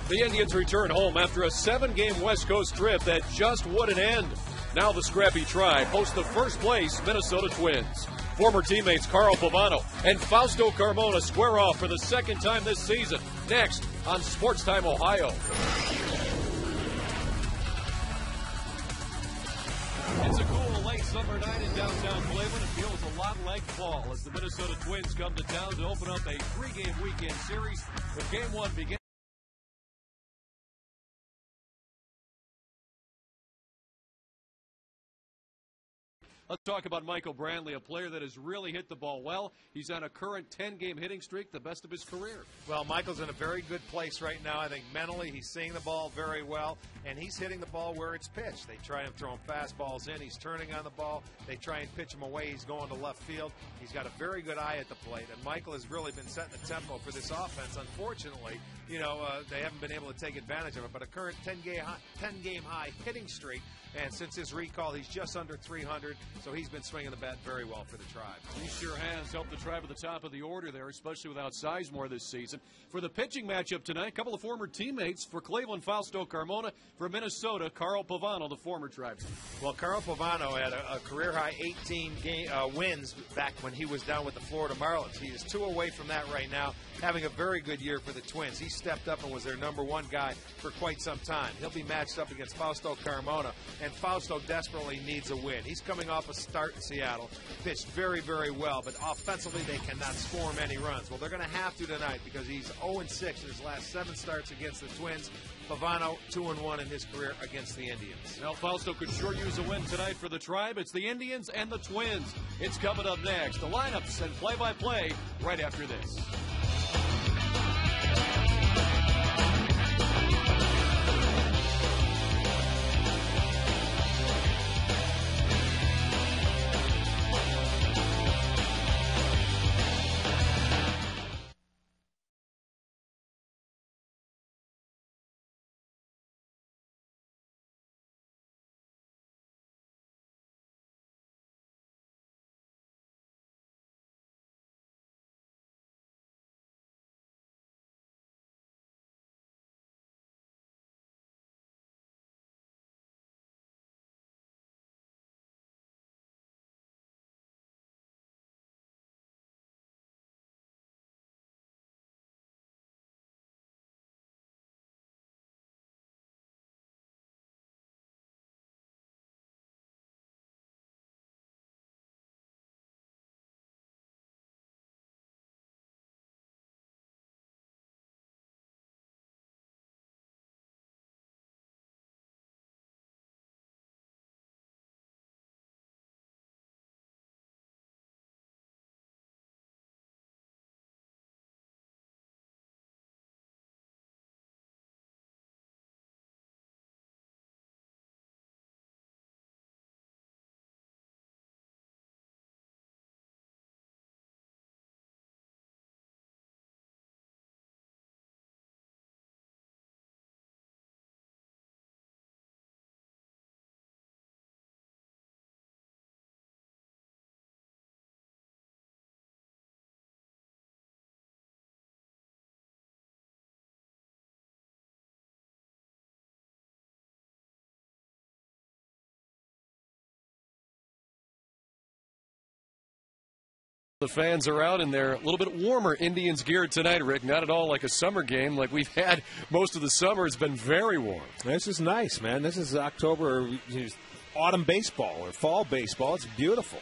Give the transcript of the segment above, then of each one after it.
The Indians return home after a 7-game West Coast trip that just wouldn't end. Now the scrappy Tribe host the first-place Minnesota Twins. Former teammates Carl Pavano and Fausto Carmona square off for the second time this season. Next on Sports Time Ohio. It's a cool late summer night in downtown Cleveland. It feels a lot like fall as the Minnesota Twins come to town to open up a 3-game weekend series with Game 1 beginning. Let's talk about Michael Brantley, a player that has really hit the ball well. He's on a current 10-game hitting streak, the best of his career. Well, Michael's in a very good place right now. I think mentally he's seeing the ball very well, and he's hitting the ball where it's pitched. They try and throw him fastballs in. He's turning on the ball. They try and pitch him away. He's going to left field. He's got a very good eye at the plate, and Michael has really been setting the tempo for this offense. Unfortunately, they haven't been able to take advantage of it, but a current 10-game high hitting streak. And since his recall, he's just under 300, so he's been swinging the bat very well for the Tribe. He sure has helped the Tribe at the top of the order there, especially without Sizemore this season. For the pitching matchup tonight, a couple of former teammates. For Cleveland, Fausto Carmona. For Minnesota, Carl Pavano, the former Tribe. Well, Carl Pavano had a career-high 18 wins back when he was down with the Florida Marlins. He is 2 away from that right now, having a very good year for the Twins. He stepped up and was their #1 guy for quite some time. He'll be matched up against Fausto Carmona. And Fausto desperately needs a win. He's coming off a start in Seattle, pitched very, very well, but offensively they cannot score him any runs. Well, they're going to have to tonight because he's 0-6 in his last 7 starts against the Twins. Pavano 2-1 in his career against the Indians. Now, Fausto could sure use a win tonight for the Tribe. It's the Indians and the Twins. It's coming up next. The lineups and play-by-play right after this. The fans are out in their a little bit warmer Indians gear tonight, Rick. Not at all like a summer game like we've had most of the summer. It's been very warm. This is nice, man. This is October, autumn baseball or fall baseball. It's beautiful.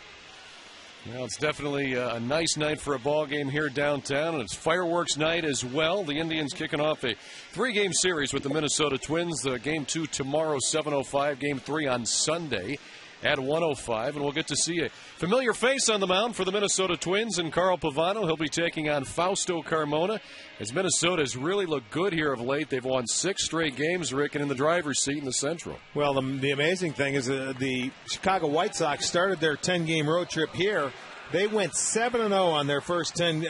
Well, it's definitely a nice night for a ball game here downtown, and it's fireworks night as well. The Indians kicking off a 3-game series with the Minnesota Twins. Game 2 tomorrow, 7:05. Game 3 on Sunday at 1:05, and we'll get to see a familiar face on the mound for the Minnesota Twins and Carl Pavano. He'll be taking on Fausto Carmona. As Minnesota has really looked good here of late, they've won 6 straight games, Rick, and in the driver's seat in the Central. Well, the amazing thing is the Chicago White Sox started their 10-game road trip here. They went 7-0 on their first 7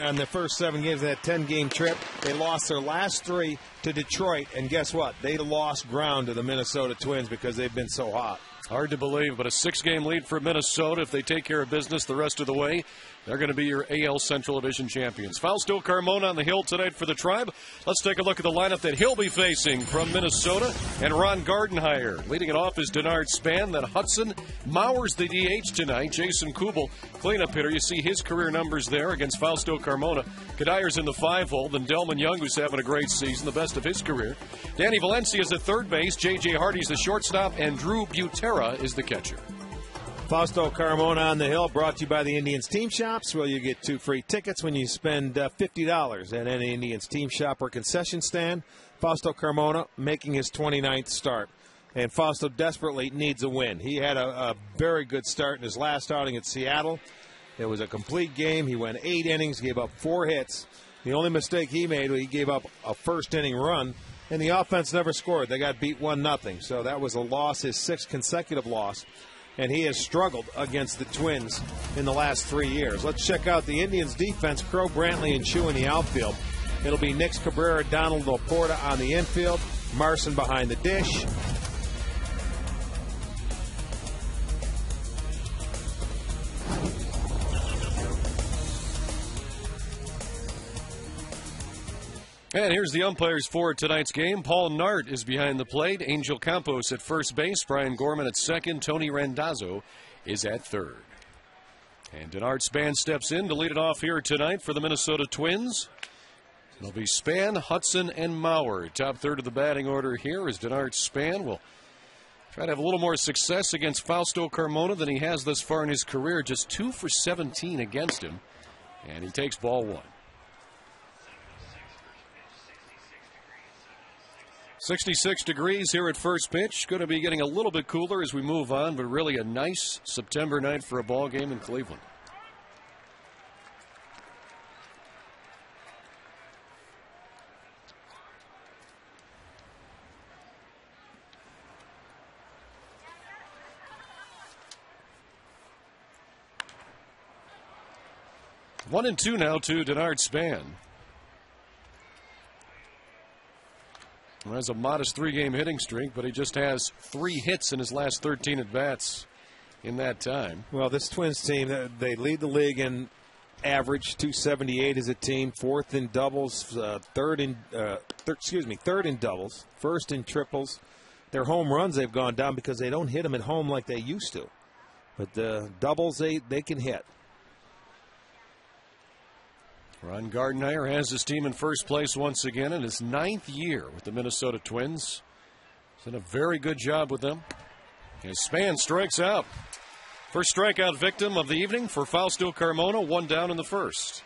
games of that 10-game trip. They lost their last 3 to Detroit, and guess what? They lost ground to the Minnesota Twins because they've been so hot. Hard to believe, but a 6-game lead for Minnesota. If they take care of business the rest of the way, they're going to be your AL Central Division champions. Fausto Carmona on the hill tonight for the Tribe. Let's take a look at the lineup that he'll be facing from Minnesota. And Ron Gardenhire leading it off is Denard Span. Then Hudson Mauer's the DH tonight. Jason Kubel, cleanup hitter. You see his career numbers there against Fausto Carmona. Kadyr's in the 5-hole. Then Delman Young, who's having a great season, the best of his career. Danny Valencia's at third base. J.J. Hardy's the shortstop. And Drew Butera is the catcher. Fausto Carmona on the hill, brought to you by the Indians Team Shops, where you get 2 free tickets when you spend $50 at any Indians Team Shop or concession stand. Fausto Carmona making his 29th start. And Fausto desperately needs a win. He had a very good start in his last outing at Seattle. It was a complete game. He went 8 innings, gave up 4 hits. The only mistake he made was he gave up a first-inning run, and the offense never scored. They got beat 1-0. So that was a loss, his 6th consecutive loss. And he has struggled against the Twins in the last 3 years. Let's check out the Indians' defense. Crow, Brantley, and Chu in the outfield. It'll be Nix Cabrera, Donald Laporta on the infield. Marson behind the dish. And here's the umpires for tonight's game. Paul Nart is behind the plate. Angel Campos at first base. Brian Gorman at second. Tony Randazzo is at third. And Denard Span steps in to lead it off here tonight for the Minnesota Twins. It'll be Span, Hudson, and Mauer. Top third of the batting order here is Denard Span. Will try to have a little more success against Fausto Carmona than he has thus far in his career. Just 2 for 17 against him. And he takes ball 1. 66 degrees here at first pitch. Going to be getting a little bit cooler as we move on, but really a nice September night for a ball game in Cleveland. One and two now to Denard Span. Well, has a modest 3-game hitting streak, but he just has 3 hits in his last 13 at-bats in that time. Well, this Twins team, they lead the league in average, 278 as a team, 4th in doubles, third in doubles, 1st in triples. Their home runs, they've gone down because they don't hit them at home like they used to. But the doubles, they can hit. Ron Gardenhire has his team in first place once again in his 9th year with the Minnesota Twins. He's done a very good job with them. As Span strikes out. First strikeout victim of the evening for Fausto Carmona, 1 down in the first.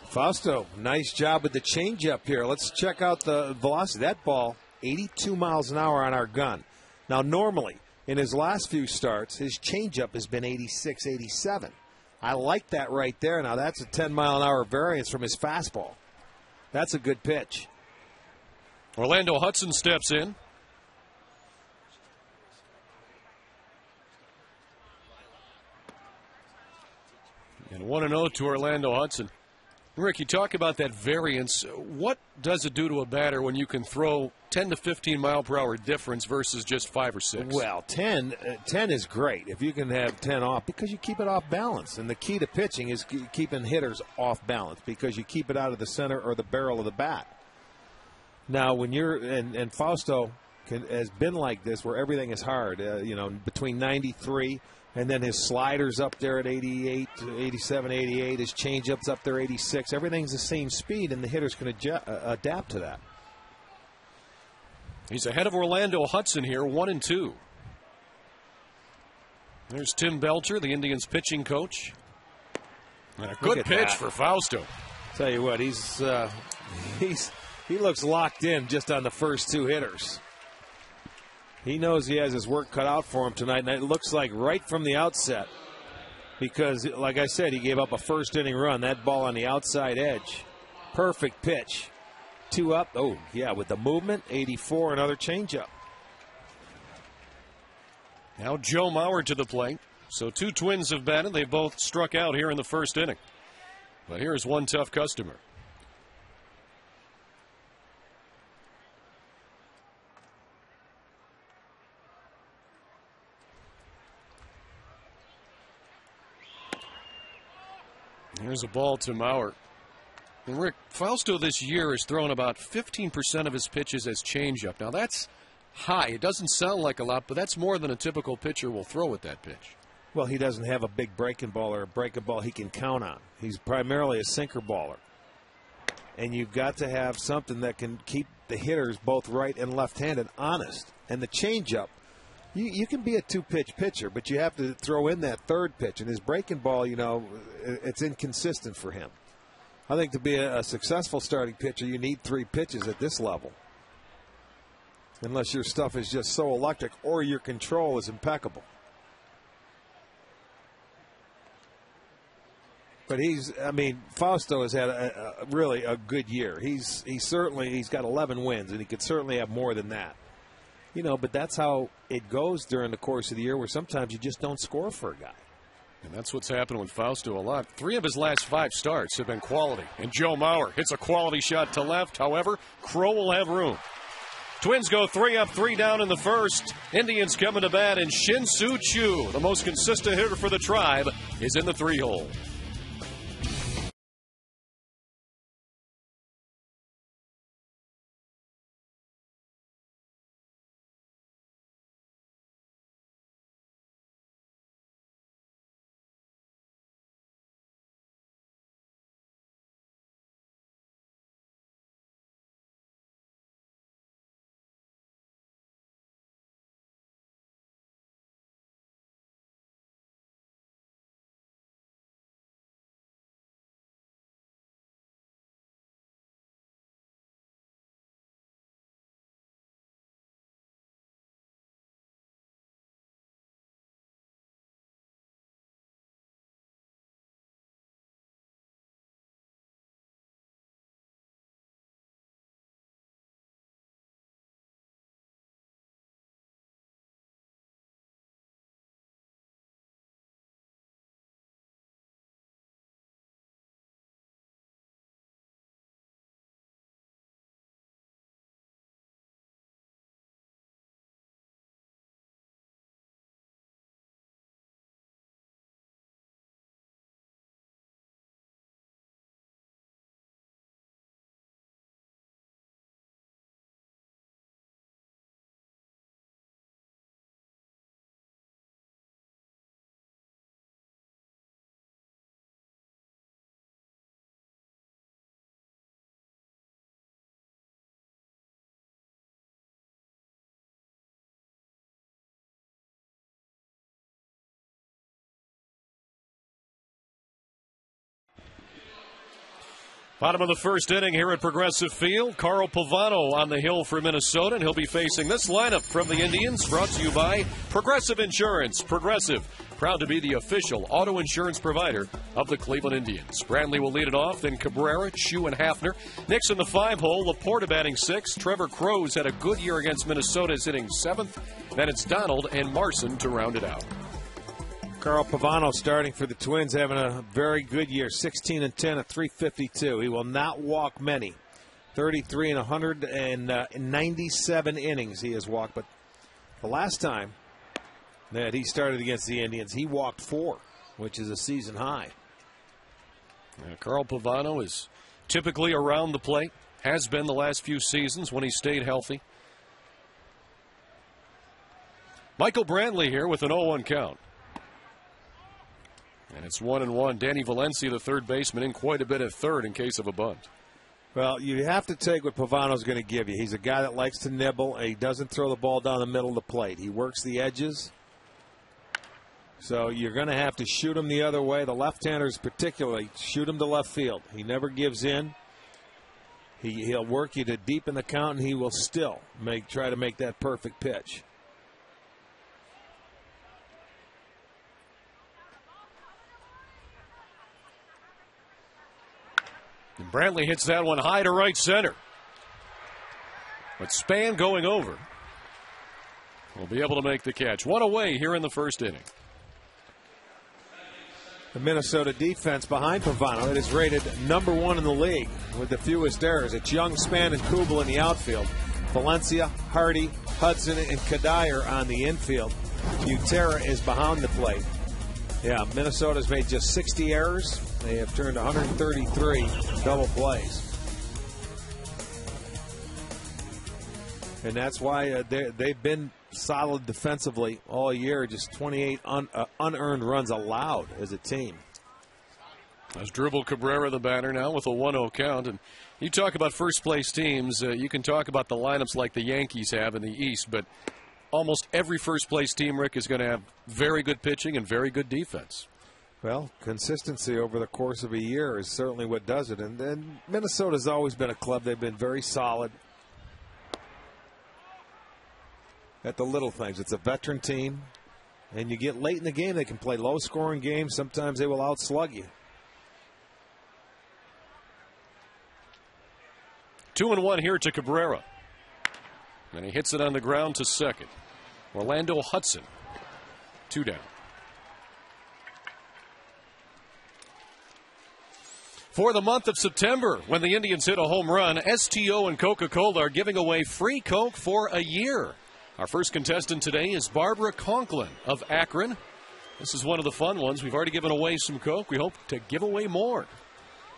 Fausto, nice job with the changeup here. Let's check out the velocity. That ball, 82 miles an hour on our gun. Now, normally, in his last few starts, his changeup has been 86, 87. I like that right there. Now, that's a 10-mile-an-hour variance from his fastball. That's a good pitch. Orlando Hudson steps in. And 1-0 to Orlando Hudson. Rick, you talk about that variance. What does it do to a batter when you can throw 10 to 15 mile per hour difference versus just 5 or 6? Well, 10 is great if you can have 10 off because you keep it off balance. And the key to pitching is keeping hitters off balance because you keep it out of the center or the barrel of the bat. Now, when you're and Fausto has been like this where everything is hard, between 93 and then his sliders up there at 88, 87, 88. His changeup's up there 86. Everything's the same speed, and the hitters can adapt to that. He's ahead of Orlando Hudson here, 1-2. There's Tim Belcher, the Indians pitching coach. And a good pitch for Fausto. Tell you what, he looks locked in just on the first 2 hitters. He knows he has his work cut out for him tonight, and it looks like right from the outset. Because, like I said, he gave up a first-inning run. That ball on the outside edge. Perfect pitch. 2 up. Oh, yeah, with the movement, 84, another changeup. Now Joe Mauer to the plate. So 2 Twins have batted. They both struck out here in the first inning. But here's one tough customer. Here's a ball to Mauer. And Rick, Fausto this year has thrown about 15% of his pitches as changeup. Now that's high. It doesn't sound like a lot, but that's more than a typical pitcher will throw at that pitch. Well, he doesn't have a big breaking ball or a breaking ball he can count on. He's primarily a sinker baller. And you've got to have something that can keep the hitters, both right and left-handed, honest. And the changeup, you can be a two-pitch pitcher, but you have to throw in that third pitch. And his breaking ball, it's inconsistent for him. I think to be a successful starting pitcher, you need 3 pitches at this level. Unless your stuff is just so electric or your control is impeccable. But Fausto has had really a good year. He's got 11 wins, and he could certainly have more than that. But that's how it goes during the course of the year, where sometimes you just don't score for a guy. And that's what's happened with Fausto a lot. 3 of his last 5 starts have been quality. And Joe Mauer hits a quality shot to left. However, Crow will have room. Twins go 3 up, 3 down in the first. Indians coming to bat, and Shin-Soo Choo, the most consistent hitter for the Tribe, is in the 3-hole. Bottom of the first inning here at Progressive Field. Carl Pavano on the hill for Minnesota, and he'll be facing this lineup from the Indians, brought to you by Progressive Insurance. Progressive, proud to be the official auto insurance provider of the Cleveland Indians. Brantley will lead it off, then Cabrera, Chu, and Hafner. Next in the 5-hole, Laporta batting 6th. Trevor Crow's had a good year against Minnesota, is hitting 7th. Then it's Donald and Marson to round it out. Carl Pavano starting for the Twins, having a very good year, 16-10 at .352. He will not walk many. 33 and 197 innings he has walked. But the last time that he started against the Indians, he walked 4, which is a season high. Carl Pavano is typically around the plate, has been the last few seasons when he stayed healthy. Michael Brantley here with an 0-1 count. And it's 1-1. Danny Valencia, the third baseman, in quite a bit at third in case of a bunt. Well, you have to take what Pavano's going to give you. He's a guy that likes to nibble. And he doesn't throw the ball down the middle of the plate. He works the edges. So you're going to have to shoot him the other way. The left-handers particularly, shoot him to left field. He never gives in. He'll work you to deep in the count, and he will still try to make that perfect pitch. And Brantley hits that one high to right center. But Span going over will be able to make the catch. One away here in the first inning. The Minnesota defense behind Pavano, it is rated number 1 in the league with the fewest errors. It's Young, Span, and Kubel in the outfield. Valencia, Hardy, Hudson, and Kadire on the infield. Butera is behind the plate. Yeah, Minnesota's made just 60 errors. They have turned 133 double plays. And that's why they've been solid defensively all year. Just 28 unearned runs allowed as a team. As Dribble Cabrera, the batter, now with a 1-0 count. And you talk about first-place teams, you can talk about the lineups like the Yankees have in the East, but almost every first-place team, Rick, is going to have very good pitching and very good defense. Well, consistency over the course of a year is certainly what does it. And Minnesota's always been a club. They've been very solid at the little things. It's a veteran team, and you get late in the game, they can play low-scoring games. Sometimes they will outslug you. 2-1 here to Cabrera. And he hits it on the ground to second. Orlando Hudson, 2 down. For the month of September, when the Indians hit a home run, STO and Coca-Cola are giving away free Coke for a year. Our first contestant today is Barbara Conklin of Akron. This is one of the fun ones. We've already given away some Coke. We hope to give away more.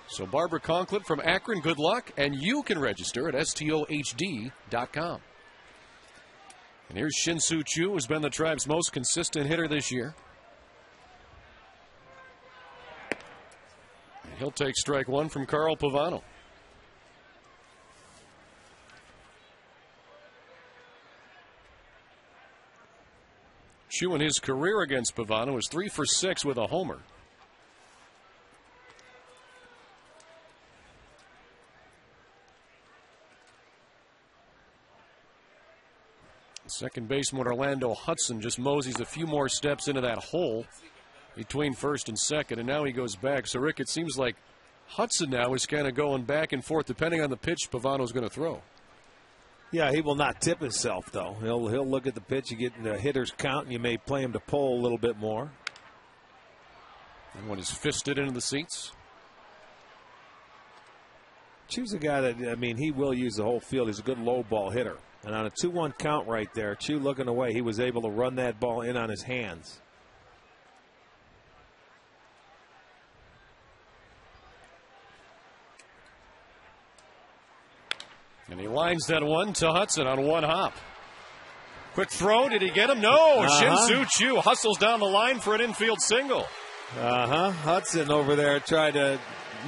So Barbara Conklin from Akron, good luck, and you can register at stohd.com. And here's Shin-Soo Choo, who's been the Tribe's most consistent hitter this year. And he'll take strike one from Carl Pavano. Choo in his career against Pavano is 3 for 6 with a homer. Second baseman Orlando Hudson just moseys a few more steps into that hole between first and second, and now he goes back. So, Rick, it seems like Hudson now is kind of going back and forth depending on the pitch Pavano's going to throw. Yeah, he will not tip himself, though. He'll look at the pitch, you get the hitter's count, and you may play him to pull a little bit more. And when he's fisted into the seats. Chew's a guy that, I mean, he will use the whole field. He's a good low ball hitter. And on a 2-1 count right there, Chew looking away, he was able to run that ball in on his hands. And he lines that one to Hudson on one hop. Quick throw. Did he get him? No. Shin-Soo Choo hustles down the line for an infield single. Hudson over there tried to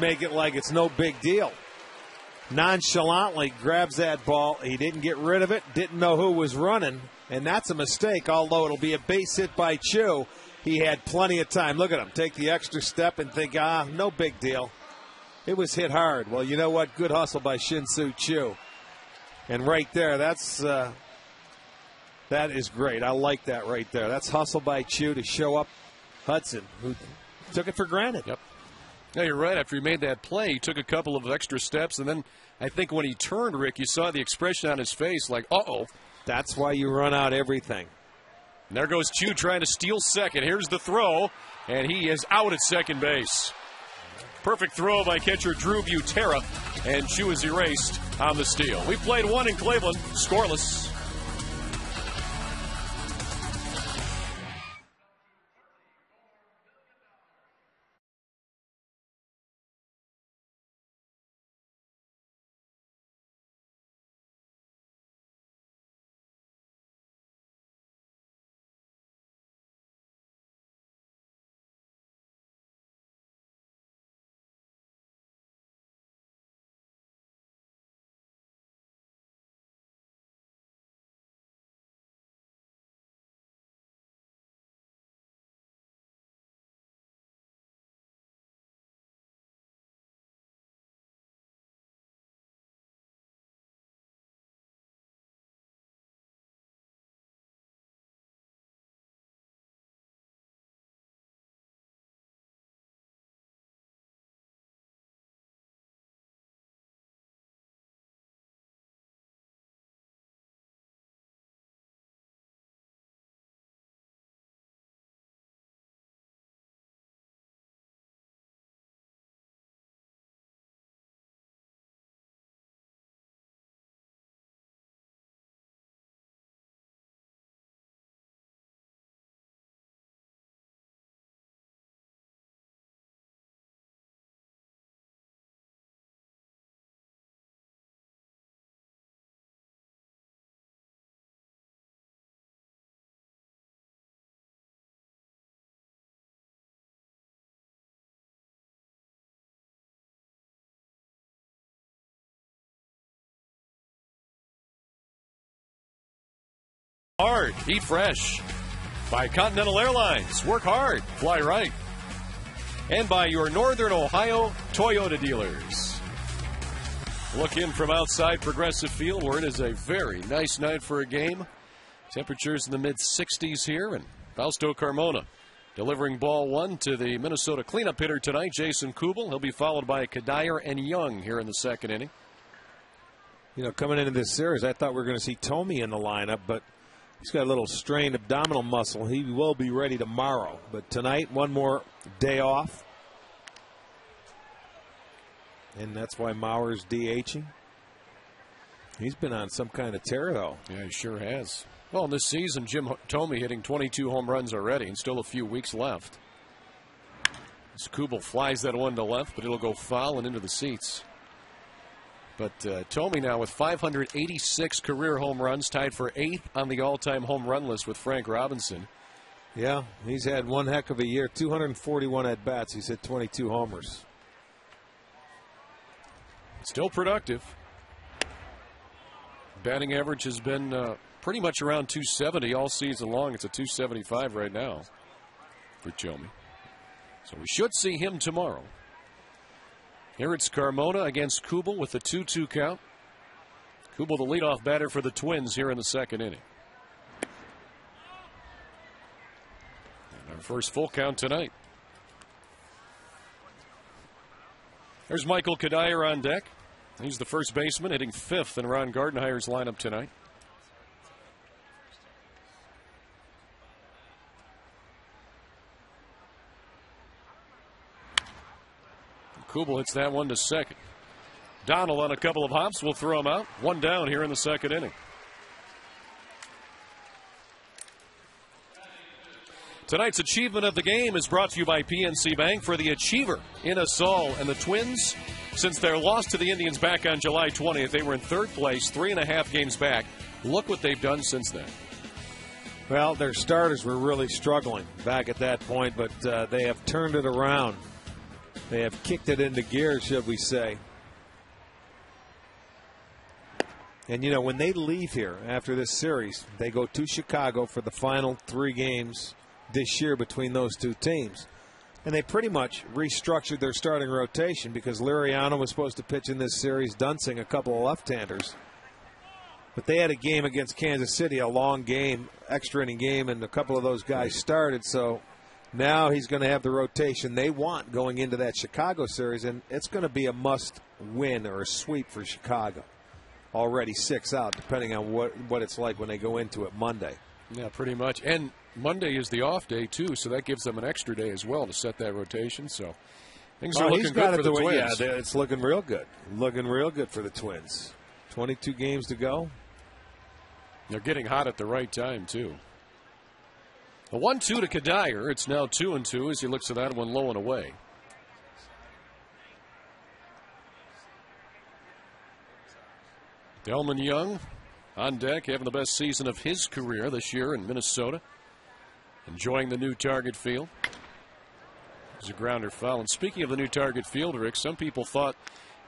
make it like it's no big deal. Nonchalantly grabs that ball. He didn't get rid of it, didn't know who was running, and that's a mistake, although it'll be a base hit by Choo. He had plenty of time. Look at him take the extra step and think, no big deal. It was hit hard. Well, you know what? Good hustle by Shin-Soo Choo. And right there, that is great. I like that right there. That's hustle by Choo to show up Hudson, who took it for granted. Yep. Yeah, you're right. After he made that play, he took a couple of extra steps, and then I think when he turned, Rick, you saw the expression on his face like, uh-oh. That's why you run out everything. And there goes Choo trying to steal second. Here's the throw, and he is out at second base. Perfect throw by catcher Drew Butera, and Choo is erased on the steal. We played one in Cleveland, scoreless. hard, eat fresh. By Continental Airlines, work hard, fly right. And by your Northern Ohio Toyota dealers. Look in from outside Progressive Field, where it is a very nice night for a game. Temperatures in the mid-60s here, and Fausto Carmona delivering ball one to the Minnesota cleanup hitter tonight, Jason Kubel. He'll be followed by Kadire and Young here in the second inning. You know, coming into this series, I thought we were going to see Tomey in the lineup, but he's got a little strained abdominal muscle. He will be ready tomorrow. But tonight, one more day off. And that's why Mauer's DHing. He's been on some kind of tear, though. Yeah, he sure has. Well, this season, Jim Thome hitting 22 home runs already and still a few weeks left. As Kubel flies that one to left, but it'll go foul and into the seats. But Thome now with 586 career home runs, tied for 8th on the all-time home run list with Frank Robinson. Yeah, he's had one heck of a year. 241 at-bats. He's hit 22 homers. Still productive. Batting average has been pretty much around 270 all season long. It's a 275 right now for Thome. So we should see him tomorrow. Here it's Carmona against Kubel with the 2-2 count. Kubel the leadoff batter for the Twins here in the second inning. And our first full count tonight. There's Michael Kadire on deck. He's the first baseman, hitting 5th in Ron Gardenhire's lineup tonight. Kubel hits that one to second. Donald on a couple of hops will throw him out. One down here in the second inning. Tonight's achievement of the game is brought to you by PNC Bank for the achiever in Asal and the Twins. Since their loss to the Indians back on July 20th, they were in 3rd place, 3.5 games back. Look what they've done since then. Well, their starters were really struggling back at that point, but they have turned it around. They have kicked it into gear, should we say. And, you know, when they leave here after this series, they go to Chicago for the final 3 games this year between those two teams. And they pretty much restructured their starting rotation because Liriano was supposed to pitch in this series, Dunsing a couple of left-handers. But they had a game against Kansas City, a long game, extra inning game, and a couple of those guys started. So now he's going to have the rotation they want going into that Chicago series, and it's going to be a must-win or a sweep for Chicago. Already 6 out, depending on what it's like when they go into it Monday. Yeah, pretty much. And Monday is the off day, too, so that gives them an extra day as well to set that rotation. So things are looking good for the Twins. Yeah, it's looking real good. Looking real good for the Twins. 22 games to go. They're getting hot at the right time, too. A 1-2 to Kadire. It's now 2-2 as he looks at that one low and away. Delman Young on deck, having the best season of his career this year in Minnesota. Enjoying the new target field. There's a grounder foul. And speaking of the new target field, Rick, some people thought,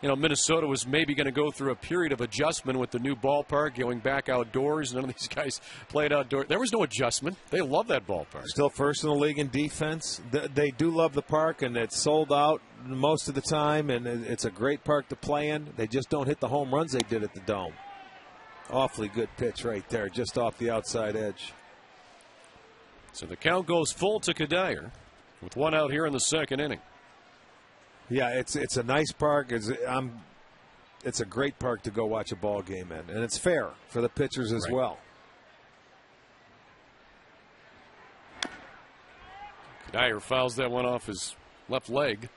you know, Minnesota was maybe going to go through a period of adjustment with the new ballpark, going back outdoors. None of these guys played outdoors. There was no adjustment. They love that ballpark. Still first in the league in defense. They do love the park, and it's sold out most of the time, and it's a great park to play in. They just don't hit the home runs they did at the Dome. Awfully good pitch right there, just off the outside edge. So the count goes full to Kadire with 1 out here in the second inning. Yeah, it's a nice park. It's a great park to go watch a ball game in, and it's fair for the pitchers as well. Kadire fouls that one off his left leg.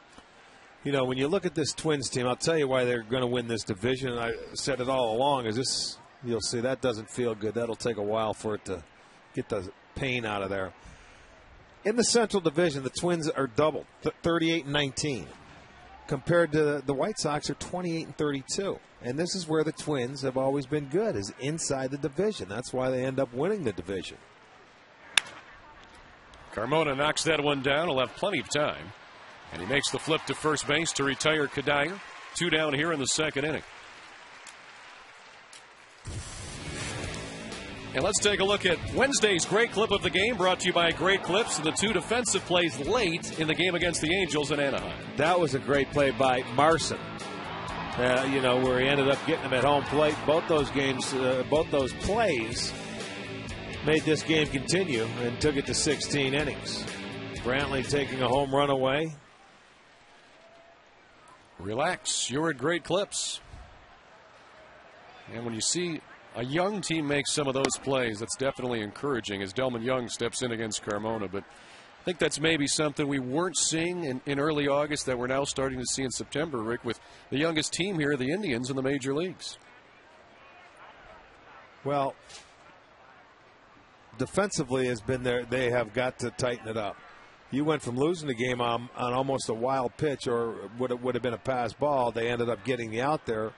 You know, when you look at this Twins team, I'll tell you why they're going to win this division. I said it all along. Is this? You'll see that doesn't feel good. That'll take a while for it to get the pain out of there. In the Central Division, the Twins are doubled, 38-19. Compared to the White Sox are 28-32. And this is where the Twins have always been good, is inside the division. That's why they end up winning the division. Carmona knocks that one down. He'll have plenty of time. And he makes the flip to first base to retire Kadire. 2 down here in the second inning. And let's take a look at Wednesday's great clip of the game, brought to you by Great Clips and the two defensive plays late in the game against the Angels in Anaheim. That was a great play by Marson. Where he ended up getting him at home plate. Both those plays made this game continue and took it to 16 innings. Brantley taking a home run away. Relax, you're at Great Clips. And when you see a young team make some of those plays, that's definitely encouraging as Delman Young steps in against Carmona. But I think that's maybe something we weren't seeing in early August that we're now starting to see in September, Rick, with the youngest team here, the Indians, in the major leagues. Well, defensively has been there. They have got to tighten it up. You went from losing the game on almost a wild pitch, or would have been a pass ball. They ended up getting the out there.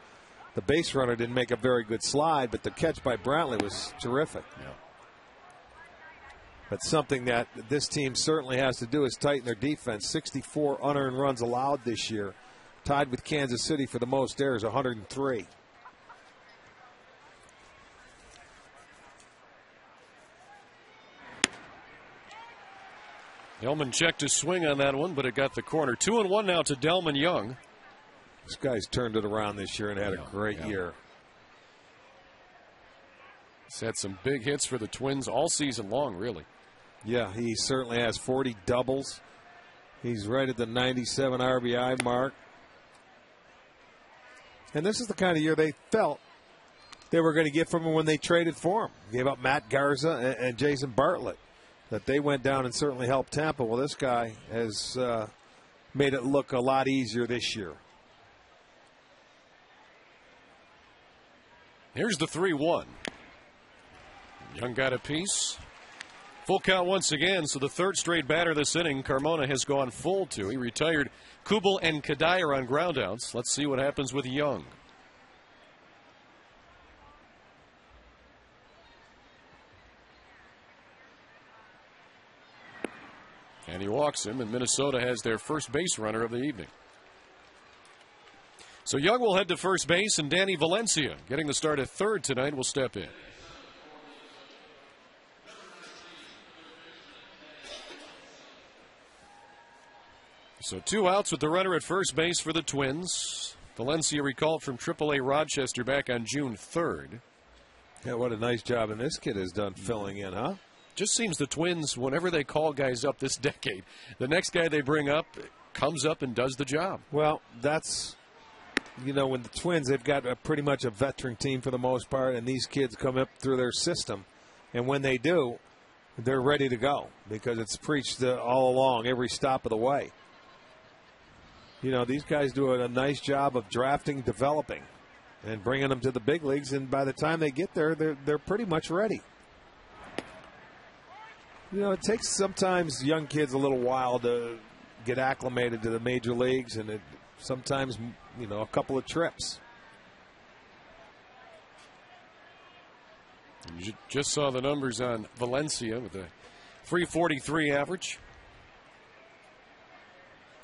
The base runner didn't make a very good slide, but the catch by Brantley was terrific. Yeah. But something that this team certainly has to do is tighten their defense. 64 unearned runs allowed this year, tied with Kansas City for the most errors, 103. Delman checked his swing on that one, but it got the corner. 2-1 now to Delman Young. This guy's turned it around this year and had a great year. He's had some big hits for the Twins all season long, really. Yeah, he certainly has 40 doubles. He's right at the 97 RBI mark. And this is the kind of year they felt they were going to get from him when they traded for him. Gave up Matt Garza and Jason Bartlett. That they went down and certainly helped Tampa. Well, this guy has made it look a lot easier this year. Here's the 3-1. Young got a piece. Full count once again, so the third straight batter this inning Carmona has gone full to. He retired Kubel and Kadire on groundouts. Let's see what happens with Young. And he walks him, and Minnesota has their first base runner of the evening. So Young will head to first base, and Danny Valencia, getting the start at third tonight, will step in. So 2 outs with the runner at first base for the Twins. Valencia recalled from AAA Rochester back on June 3rd. Yeah, what a nice job. And this kid has done filling in, huh? Just seems the Twins, whenever they call guys up this decade, the next guy they bring up comes up and does the job. Well, that's, when the Twins, they've got pretty much a veteran team for the most part, and these kids come up through their system. And when they do, they're ready to go because it's preached all along, every stop of the way. These guys do a nice job of drafting, developing, and bringing them to the big leagues. And by the time they get there, they're pretty much ready. It takes sometimes young kids a little while to get acclimated to the major leagues, and sometimes, a couple of trips. You just saw the numbers on Valencia with a 343 average.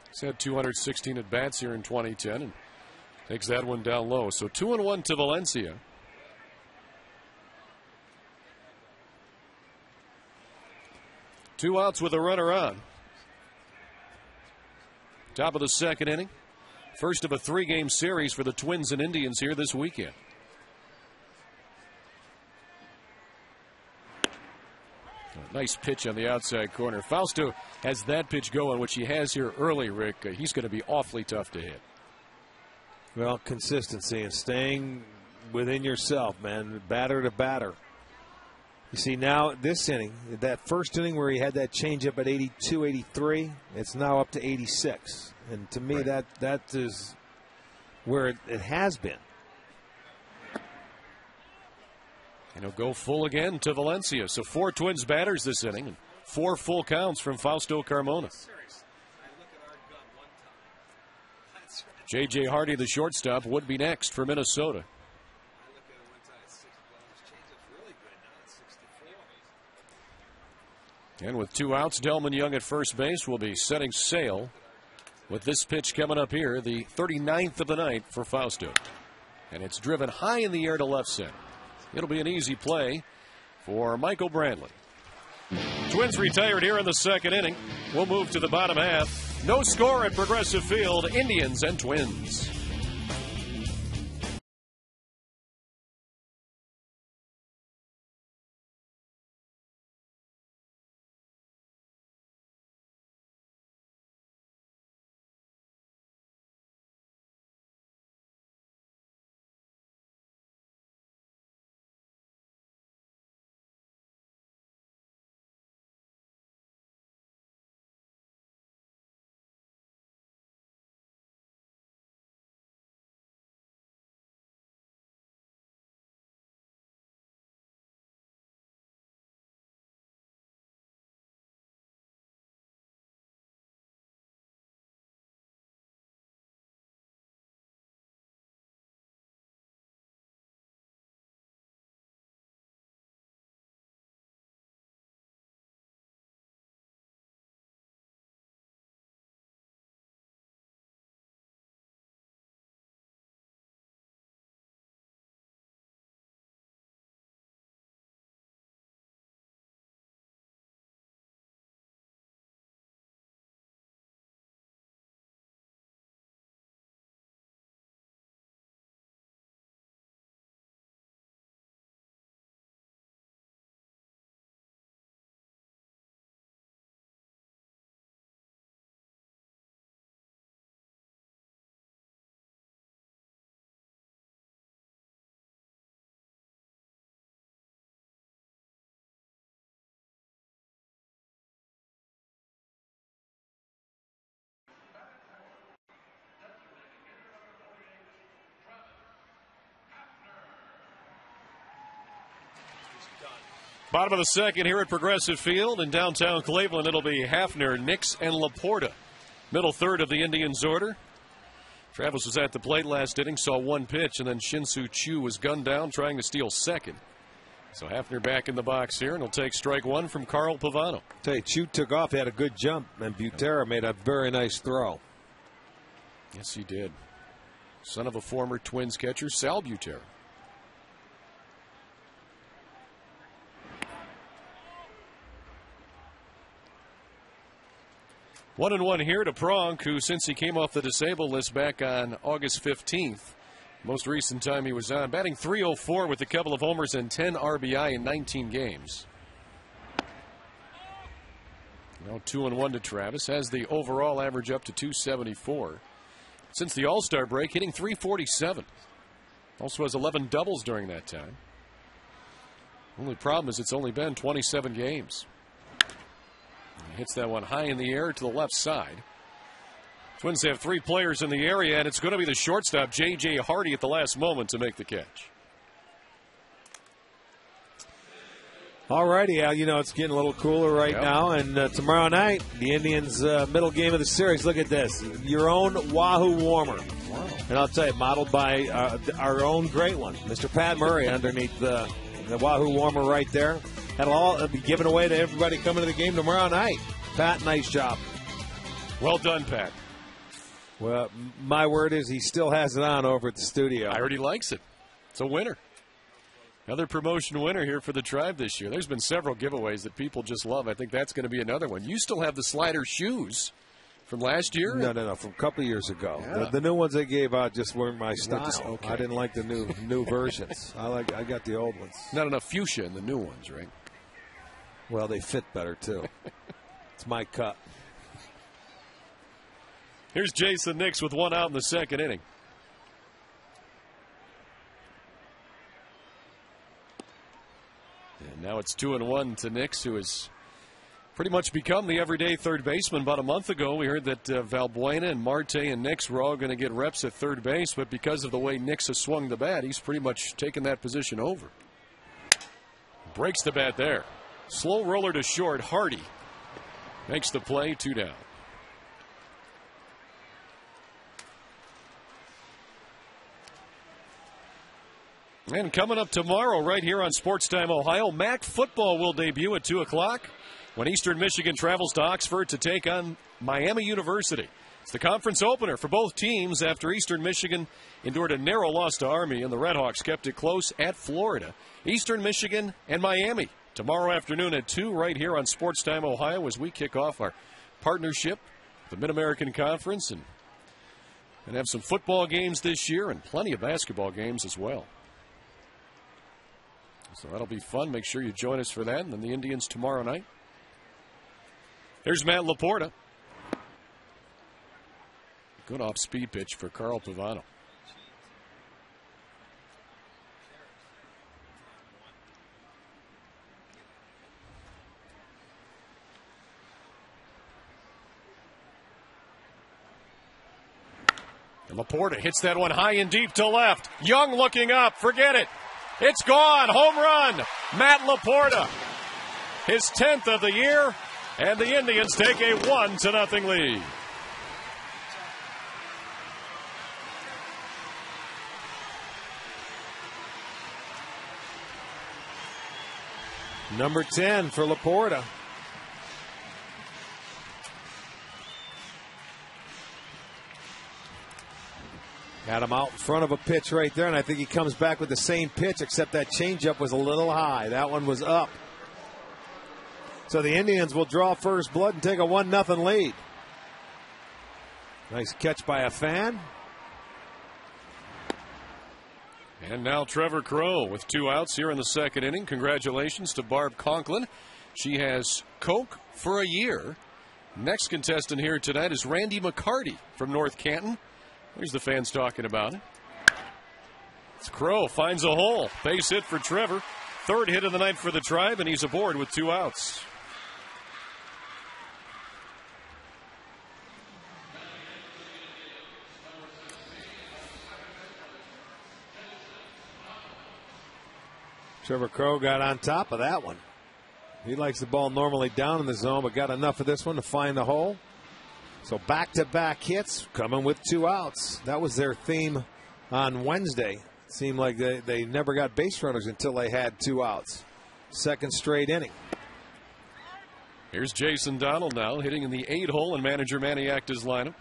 He's had 216 at bats here in 2010 and takes that one down low. So 2-1 to Valencia. Two outs with a runner on. Top of the second inning. First of a 3-game series for the Twins and Indians here this weekend. Nice pitch on the outside corner. Fausto has that pitch going, which he has here early, Rick. He's going to be awfully tough to hit. Well, consistency and staying within yourself, man, batter to batter. You see, now this inning, that first inning where he had that changeup at 82, 83, it's now up to 86. And to me, right, that is where it has been. And he'll go full again to Valencia. So 4 Twins batters this inning and 4 full counts from Fausto Carmona. J.J. Hardy, the shortstop, would be next for Minnesota. And with 2 outs, Delman Young at first base will be setting sail with this pitch coming up here, the 39th of the night for Fausto. And it's driven high in the air to left center. It'll be an easy play for Michael Brantley. Twins retired here in the second inning. We'll move to the bottom half. No score at Progressive Field, Indians and Twins. Bottom of the second here at Progressive Field in downtown Cleveland. It'll be Hafner, Nix, and Laporta. Middle third of the Indians' order. Travis was at the plate last inning, saw one pitch, and then Shin-Soo Choo was gunned down trying to steal second. So Hafner back in the box here, and he'll take strike one from Carl Pavano. Tell you, Choo took off, he had a good jump, and Butera made a very nice throw. Yes, he did. Son of a former Twins catcher, Sal Butera. One and one here to Pronk, who since he came off the disabled list back on August 15th, most recent time he was on, batting .304 with a couple of homers and 10 RBI in 19 games. Now 2-1 to Travis, has the overall average up to .274. Since the All-Star break, hitting .347. Also has 11 doubles during that time. Only problem is it's only been 27 games. He hits that one high in the air to the left side. Twins have three players in the area, and it's going to be the shortstop, J.J. Hardy, at the last moment to make the catch. All righty, Al, you know it's getting a little cooler right now, and tomorrow night, the Indians' middle game of the series. Look at this, your own Wahoo warmer. Wow. And I'll tell you, modeled by our own great one, Mr. Pat Murray, underneath the Wahoo warmer right there. That'll all be given away to everybody coming to the game tomorrow night. Pat, nice job. Well done, Pat. Well, my word is he still has it on over at the studio. I heard he likes it. It's a winner. Another promotion winner here for the Tribe this year. There's been several giveaways that people just love. I think that's going to be another one. You still have the slider shoes from last year? No, from a couple of years ago. Yeah. The new ones they gave out just weren't my style. Okay. I didn't like the new versions. I got the old ones. Not enough fuchsia in the new ones, right? Well, they fit better, too. It's my cut. Here's Jason Nix with one out in the second inning. And now it's 2-1 to Nix, who has pretty much become the everyday third baseman. About a month ago, we heard that Valbuena and Marte and Nix were all going to get reps at third base, but because of the way Nix has swung the bat, he's pretty much taken that position over. Breaks the bat there. Slow roller to short. Hardy makes the play, 2 down. And coming up tomorrow right here on Sports Time Ohio, MAC football will debut at 2 o'clock when Eastern Michigan travels to Oxford to take on Miami University. It's the conference opener for both teams after Eastern Michigan endured a narrow loss to Army, and the Redhawks kept it close at Florida. Eastern Michigan and Miami tomorrow afternoon at 2 right here on Sports Time Ohio as we kick off our partnership with the Mid-American Conference and have some football games this year and plenty of basketball games as well. So that'll be fun. Make sure you join us for that. And then the Indians tomorrow night. Here's Matt Laporta. Good off-speed pitch for Carl Pavano. And Laporta hits that one high and deep to left. Young looking up. Forget it. It's gone. Home run. Matt Laporta. His 10th of the year. And the Indians take a 1-0 lead. Number 10 for Laporta. Got him out in front of a pitch right there, and I think he comes back with the same pitch, except that changeup was a little high. That one was up. So the Indians will draw first blood and take a 1-0 lead. Nice catch by a fan. And now Trevor Crowe with 2 outs here in the second inning. Congratulations to Barb Conklin. She has Coke for a year. Next contestant here tonight is Randy McCarty from North Canton. Here's the fans talking about it. It's Crowe finds a hole. Base hit for Trevor. 3rd hit of the night for the Tribe, and he's aboard with 2 outs. Trevor Crowe got on top of that one. He likes the ball normally down in the zone, but got enough of this one to find the hole. So back-to-back hits coming with 2 outs. That was their theme on Wednesday. It seemed like they never got base runners until they had 2 outs. Second straight inning. Here's Jason Donald now hitting in the 8-hole in manager Manny Acta's lineup.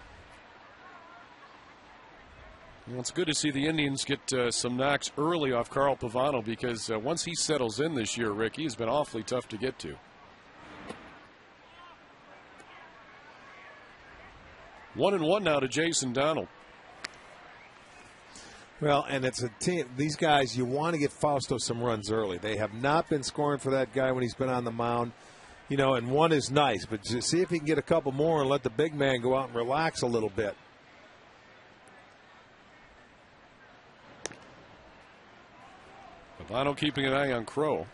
Well, it's good to see the Indians get some knocks early off Carl Pavano because once he settles in this year, Rick, he's been awfully tough to get to. 1-1 now to Jason Donald. Well, and it's a team. These guys, you want to get Fausto some runs early. They have not been scoring for that guy when he's been on the mound. You know, and 1 is nice, but see if he can get a couple more and let the big man go out and relax a little bit. Pavano keeping an eye on Crowe.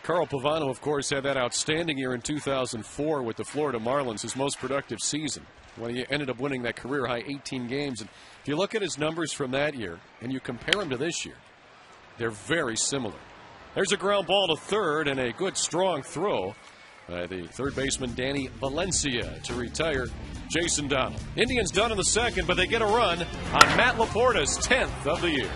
Carl Pavano, of course, had that outstanding year in 2004 with the Florida Marlins, his most productive season, when he ended up winning that career-high 18 games. And if you look at his numbers from that year and you compare them to this year, they're very similar. There's a ground ball to third and a good, strong throw by the third baseman Danny Valencia to retire Jason Donald. Indians done in the second, but they get a run on Matt Laporta's 10th of the year.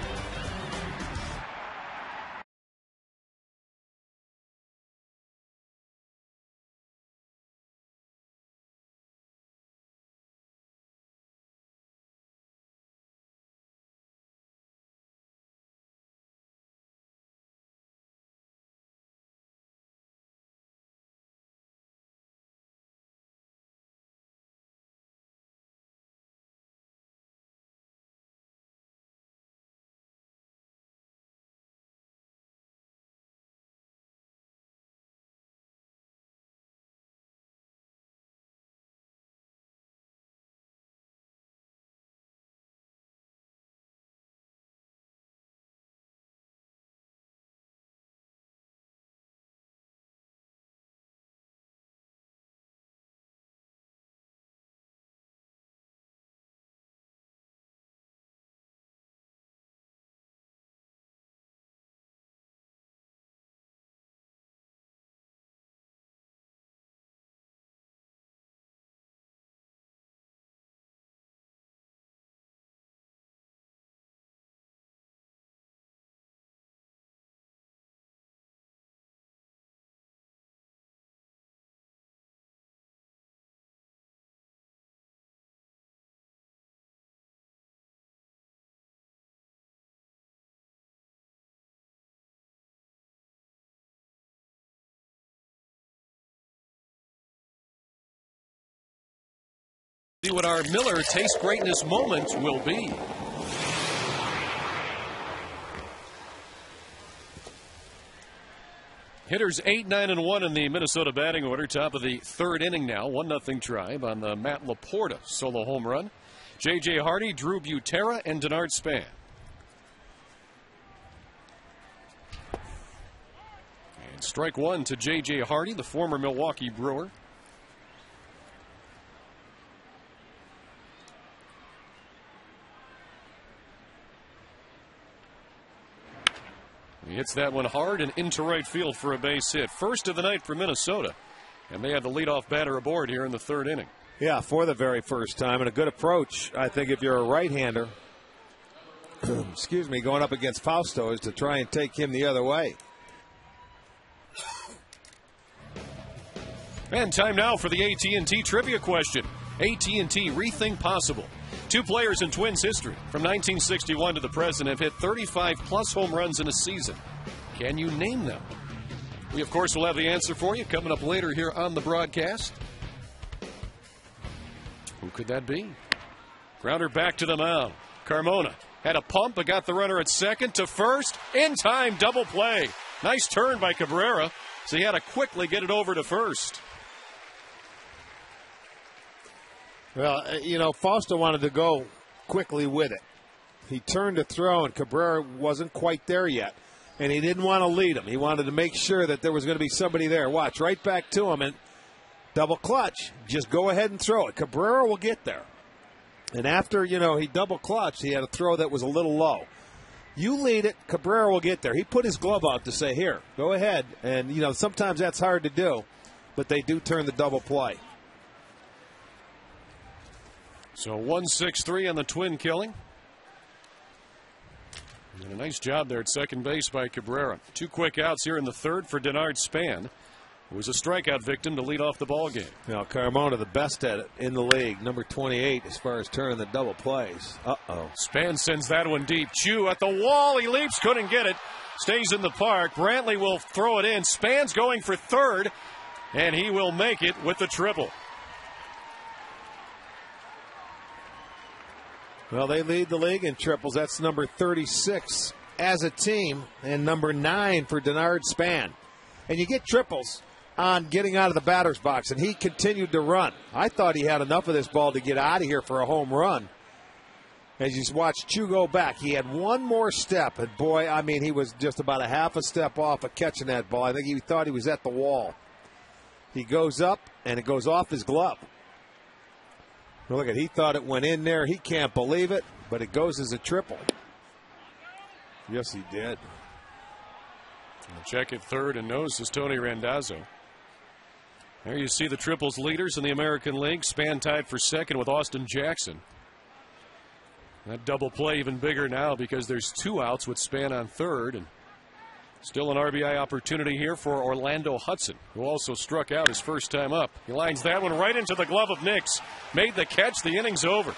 see what our Miller Taste Greatness moment will be. Hitters 8, 9, and 1 in the Minnesota batting order. Top of the third inning now. 1-0 Tribe on the Matt Laporta solo home run. J.J. Hardy, Drew Butera, and Denard Span. And strike one to J.J. Hardy, the former Milwaukee Brewer. He hits that one hard and into right field for a base hit. First of the night for Minnesota. And they had the leadoff batter aboard here in the third inning. Yeah, for the very first time. And a good approach, I think, if you're a right-hander, excuse me, going up against Fausto, is to try and take him the other way. And time now for the AT&T trivia question. AT&T Rethink Possible. Two players in Twins history from 1961 to the present have hit 35-plus home runs in a season. Can you name them? We, of course, will have the answer for you coming up later here on the broadcast. Who could that be? Grounder back to the mound. Carmona had a pump but got the runner at second to first. In time, double play. Nice turn by Cabrera, so he had to quickly get it over to first. Well, you know, Fausto wanted to go quickly with it. He turned to throw, and Cabrera wasn't quite there yet. And he didn't want to lead him. He wanted to make sure that there was going to be somebody there. Watch, right back to him, and double clutch. Just go ahead and throw it. Cabrera will get there. And after, you know, he double clutched, he had a throw that was a little low. You lead it, Cabrera will get there. He put his glove out to say, here, go ahead. And, you know, sometimes that's hard to do, but they do turn the double play. So 1-6-3 on the Twin killing. And a nice job there at second base by Cabrera. Two quick outs here in the third for Denard Span, who was a strikeout victim to lead off the ball game. Now, Carmona, the best at it in the league, number 28 as far as turning the double plays. Uh-oh. Span sends that one deep. Chu at the wall. He leaps, couldn't get it. Stays in the park. Brantley will throw it in. Span's going for third, and he will make it with the triple. Well, they lead the league in triples. That's number 36 as a team and number 9 for Denard Span. And you get triples on getting out of the batter's box, and he continued to run. I thought he had enough of this ball to get out of here for a home run. As you watch Chu go back, he had one more step, and boy, I mean, he was just about a half a step off of catching that ball. I think he thought he was at the wall. He goes up, and it goes off his glove. Look at, he thought it went in there. He can't believe it, but it goes as a triple. Yes, he did. Check at third and nose is Tony Randazzo. There you see the triples leaders in the American League. Span tied for second with Austin Jackson. That double play even bigger now because there's two outs with Span on third, and still an RBI opportunity here for Orlando Hudson, who also struck out his first time up. He lines that one right into the glove of Nix. Made the catch. The inning's over.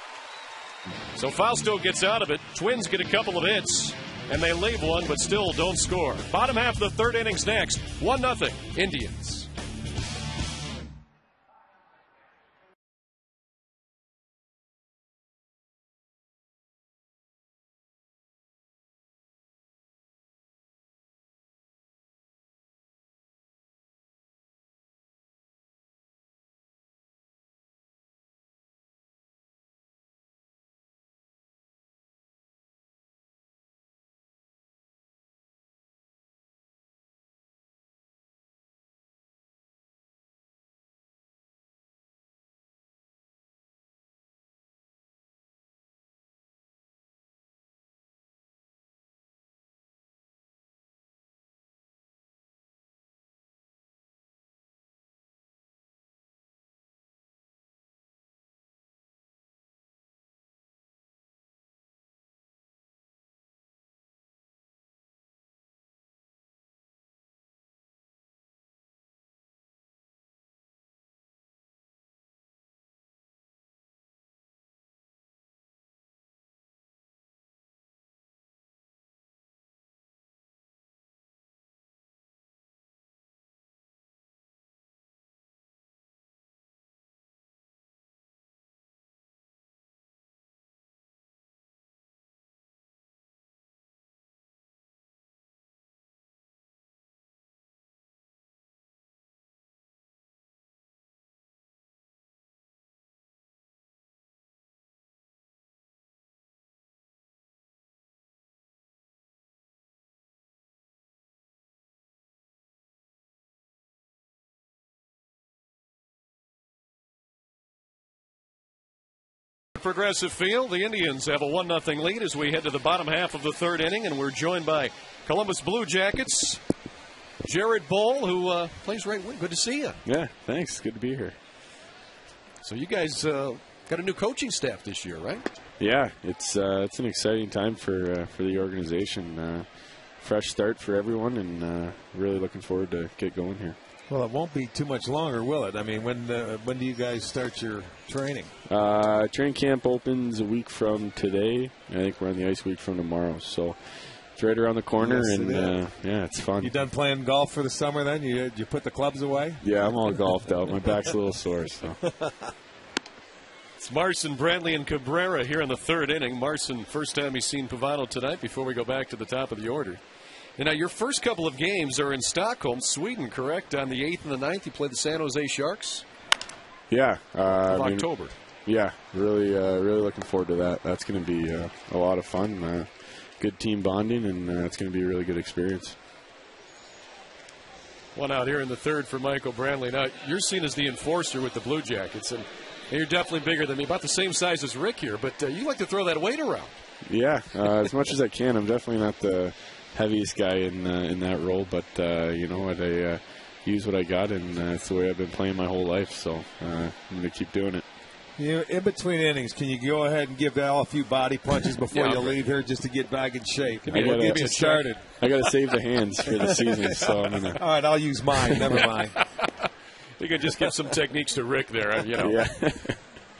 So Fausto gets out of it. Twins get a couple of hits, and they leave one, but still don't score. Bottom half of the third inning's next. 1-0 Indians. Progressive Field. The Indians have a 1-0 lead as we head to the bottom half of the third inning, and we're joined by Columbus Blue Jackets, Jared Boll, who plays right wing. Good to see you. Yeah, thanks. Good to be here. So you guys got a new coaching staff this year, right? Yeah, it's an exciting time for the organization. Fresh start for everyone, and really looking forward to get going here. Well, it won't be too much longer, will it? I mean, when do you guys start your training? Training camp opens a week from today. I think we're on the ice week from tomorrow. So it's right around the corner, yes, and yeah, it's fun. You done playing golf for the summer then? You put the clubs away? Yeah, I'm all golfed out. My back's a little sore. So. It's Marson, Brantley, and Cabrera here in the third inning. Marson, first time he's seen Pavano tonight before we go back to the top of the order. And now your first couple of games are in Stockholm, Sweden, correct? On the 8th and the 9th, you play the San Jose Sharks? Yeah. October. Yeah, really looking forward to that. That's going to be a lot of fun. Good team bonding, and it's going to be a really good experience. One out here in the third for Michael Brantley. Now, you're seen as the enforcer with the Blue Jackets, and you're definitely bigger than me, about the same size as Rick here, but you like to throw that weight around. Yeah, as much as I can. I'm definitely not the heaviest guy in that role, but you know what, I use what I got, and it's the way I've been playing my whole life, so I'm going to keep doing it. In between innings, can you go ahead and give Al a few body punches before you leave here just to get back in shape? I got get you started. I got to save the hands for the season, so I'm gonna. All right, I'll use mine. Never mind. You could just give some techniques to Rick there, you know. Yeah.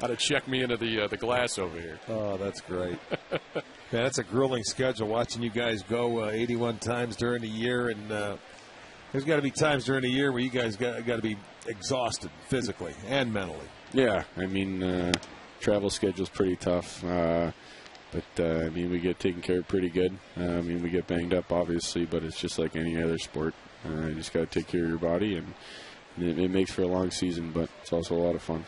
How to check me into the glass over here. Oh, that's great. Man, that's a grueling schedule, watching you guys go 81 times during the year, and there's got to be times during the year where you guys got to be exhausted physically and mentally. Yeah, I mean, travel schedule's pretty tough, but I mean, we get taken care of pretty good. I mean, we get banged up, obviously, but it's just like any other sport. You just got to take care of your body, and it makes for a long season, but it's also a lot of fun.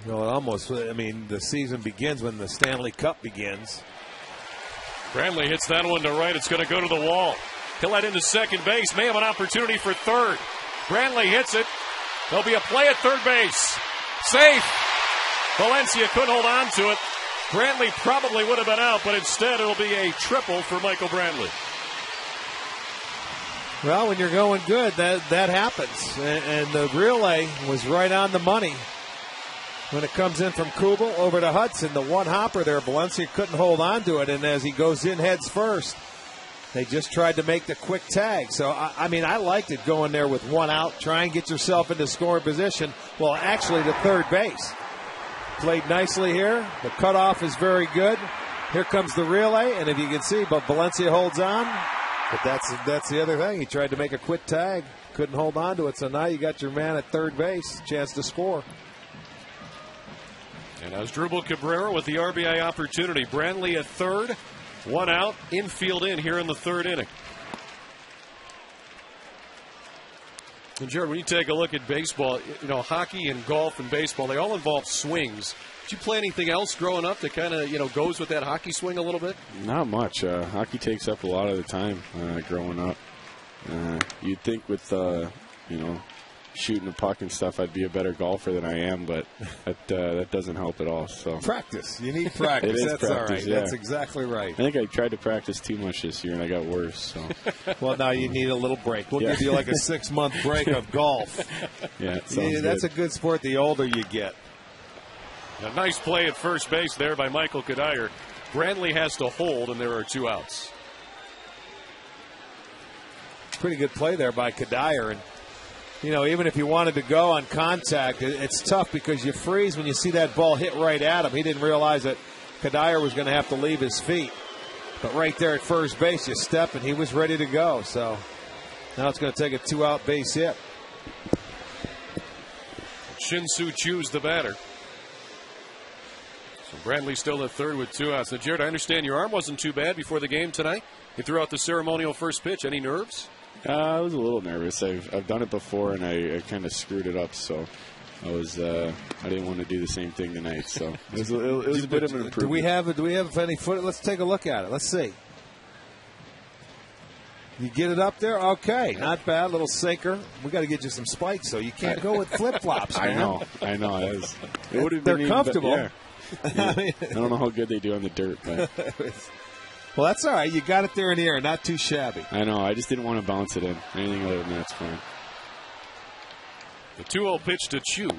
Well, the season begins when the Stanley Cup begins. Brantley hits that one to right. It's going to go to the wall. He'll head into second base. May have an opportunity for third. Brantley hits it. There'll be a play at third base. Safe. Valencia couldn't hold on to it. Brantley probably would have been out, but instead it'll be a triple for Michael Brantley. Well, when you're going good, that happens. And the relay was right on the money. When it comes in from Kubel over to Hudson, the one hopper there, Valencia couldn't hold on to it. And as he goes in heads first, they just tried to make the quick tag. So, I liked it going there with one out. Try and get yourself into scoring position. Well, actually, to third base. Played nicely here. The cutoff is very good. Here comes the relay, and if you can see, but Valencia holds on. But that's the other thing. He tried to make a quick tag. Couldn't hold on to it. So now you got your man at third base. Chance to score. And Asdrubal Cabrera with the RBI opportunity. Brantley at third. One out. Infield in here in the third inning. And Jared, when you take a look at baseball, hockey and golf and baseball, they all involve swings. Did you play anything else growing up that kind of, goes with that hockey swing a little bit? Not much. Hockey takes up a lot of the time growing up. You'd think with, shooting the puck and stuff, I'd be a better golfer than I am, but that doesn't help at all. So practice. You need practice. It is That's practice, all right. yeah. That's exactly right. I think I tried to practice too much this year, and I got worse. So. Well, now you need a little break. We'll give you like a 6-month break of golf. Yeah, that's a good sport the older you get. A nice play at first base there by Michael Kadire. Brantley has to hold, and there are 2 outs. Pretty good play there by Kadire, and even if you wanted to go on contact, it's tough because you freeze when you see that ball hit right at him. He didn't realize that Kadire was going to have to leave his feet. But right there at first base, you step, and he was ready to go. So now it's going to take a 2-out base hit. Shin-Soo Chu's the batter. So Brantley still at third with 2 outs. Now, Jared, I understand your arm wasn't too bad before the game tonight. You threw out the ceremonial first pitch. Any nerves? I was a little nervous. I've done it before, and I kind of screwed it up. So I didn't want to do the same thing tonight. So it was a bit of an improvement. Do we have any footage? Let's take a look at it. Let's see. You get it up there? Okay. Not bad. Little sinker. We got to get you some spikes, so you can't go with flip-flops, man. I know. It would have They're been comfortable. Yeah. I don't know how good they do on the dirt, but well, that's all right. You got it there in the air, not too shabby. I know. I just didn't want to bounce it in. Anything other than that's fine. The 2-0 pitch to Chu.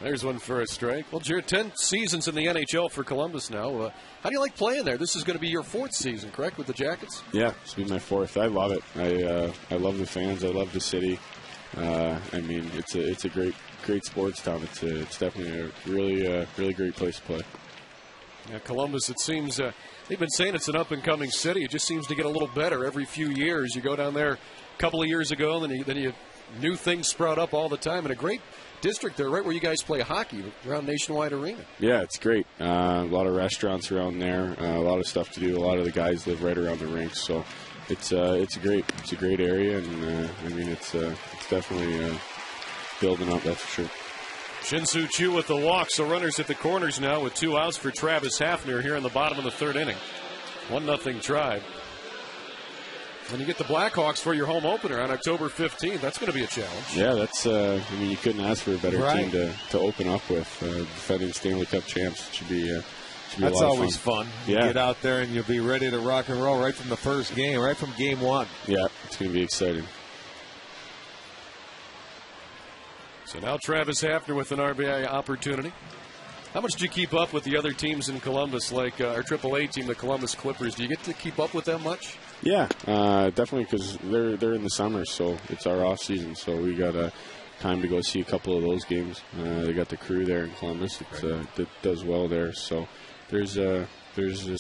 There's one for a strike. Well, Jared, 10 seasons in the NHL for Columbus now. How do you like playing there? This is going to be your 4th season, correct, with the Jackets? Yeah, it's been my 4th. I love it. I love the fans. I love the city. I mean, it's a great sports town. It's definitely a really great place to play. Yeah, Columbus, it seems, they've been saying it's an up-and-coming city. It just seems to get a little better every few years. You go down there a couple of years ago, and then you new things sprout up all the time. And a great district there, right where you guys play hockey, around Nationwide Arena. Yeah, it's great. A lot of restaurants around there, a lot of stuff to do. A lot of the guys live right around the rinks, so it's a great area, and I mean it's definitely building up, that's for sure. Shin-Soo Choo with the walk, so runners at the corners now with 2 outs for Travis Hafner here in the bottom of the 3rd inning. 1-0 Tribe. When you get the Blackhawks for your home opener on October 15th, that's going to be a challenge. Yeah, that's. I mean, you couldn't ask for a better team to open up with. Defending Stanley Cup champs should be. That's always fun. Yeah. You get out there and you'll be ready to rock and roll right from the first game, right from game 1. Yeah, it's going to be exciting. So now Travis Hafner with an RBI opportunity. How much do you keep up with the other teams in Columbus, like our AAA team, the Columbus Clippers? Do you get to keep up with them much? Yeah, definitely, because they're in the summer, so it's our off season. So we got time to go see a couple of those games. They got the Crew there in Columbus that does well there. So there's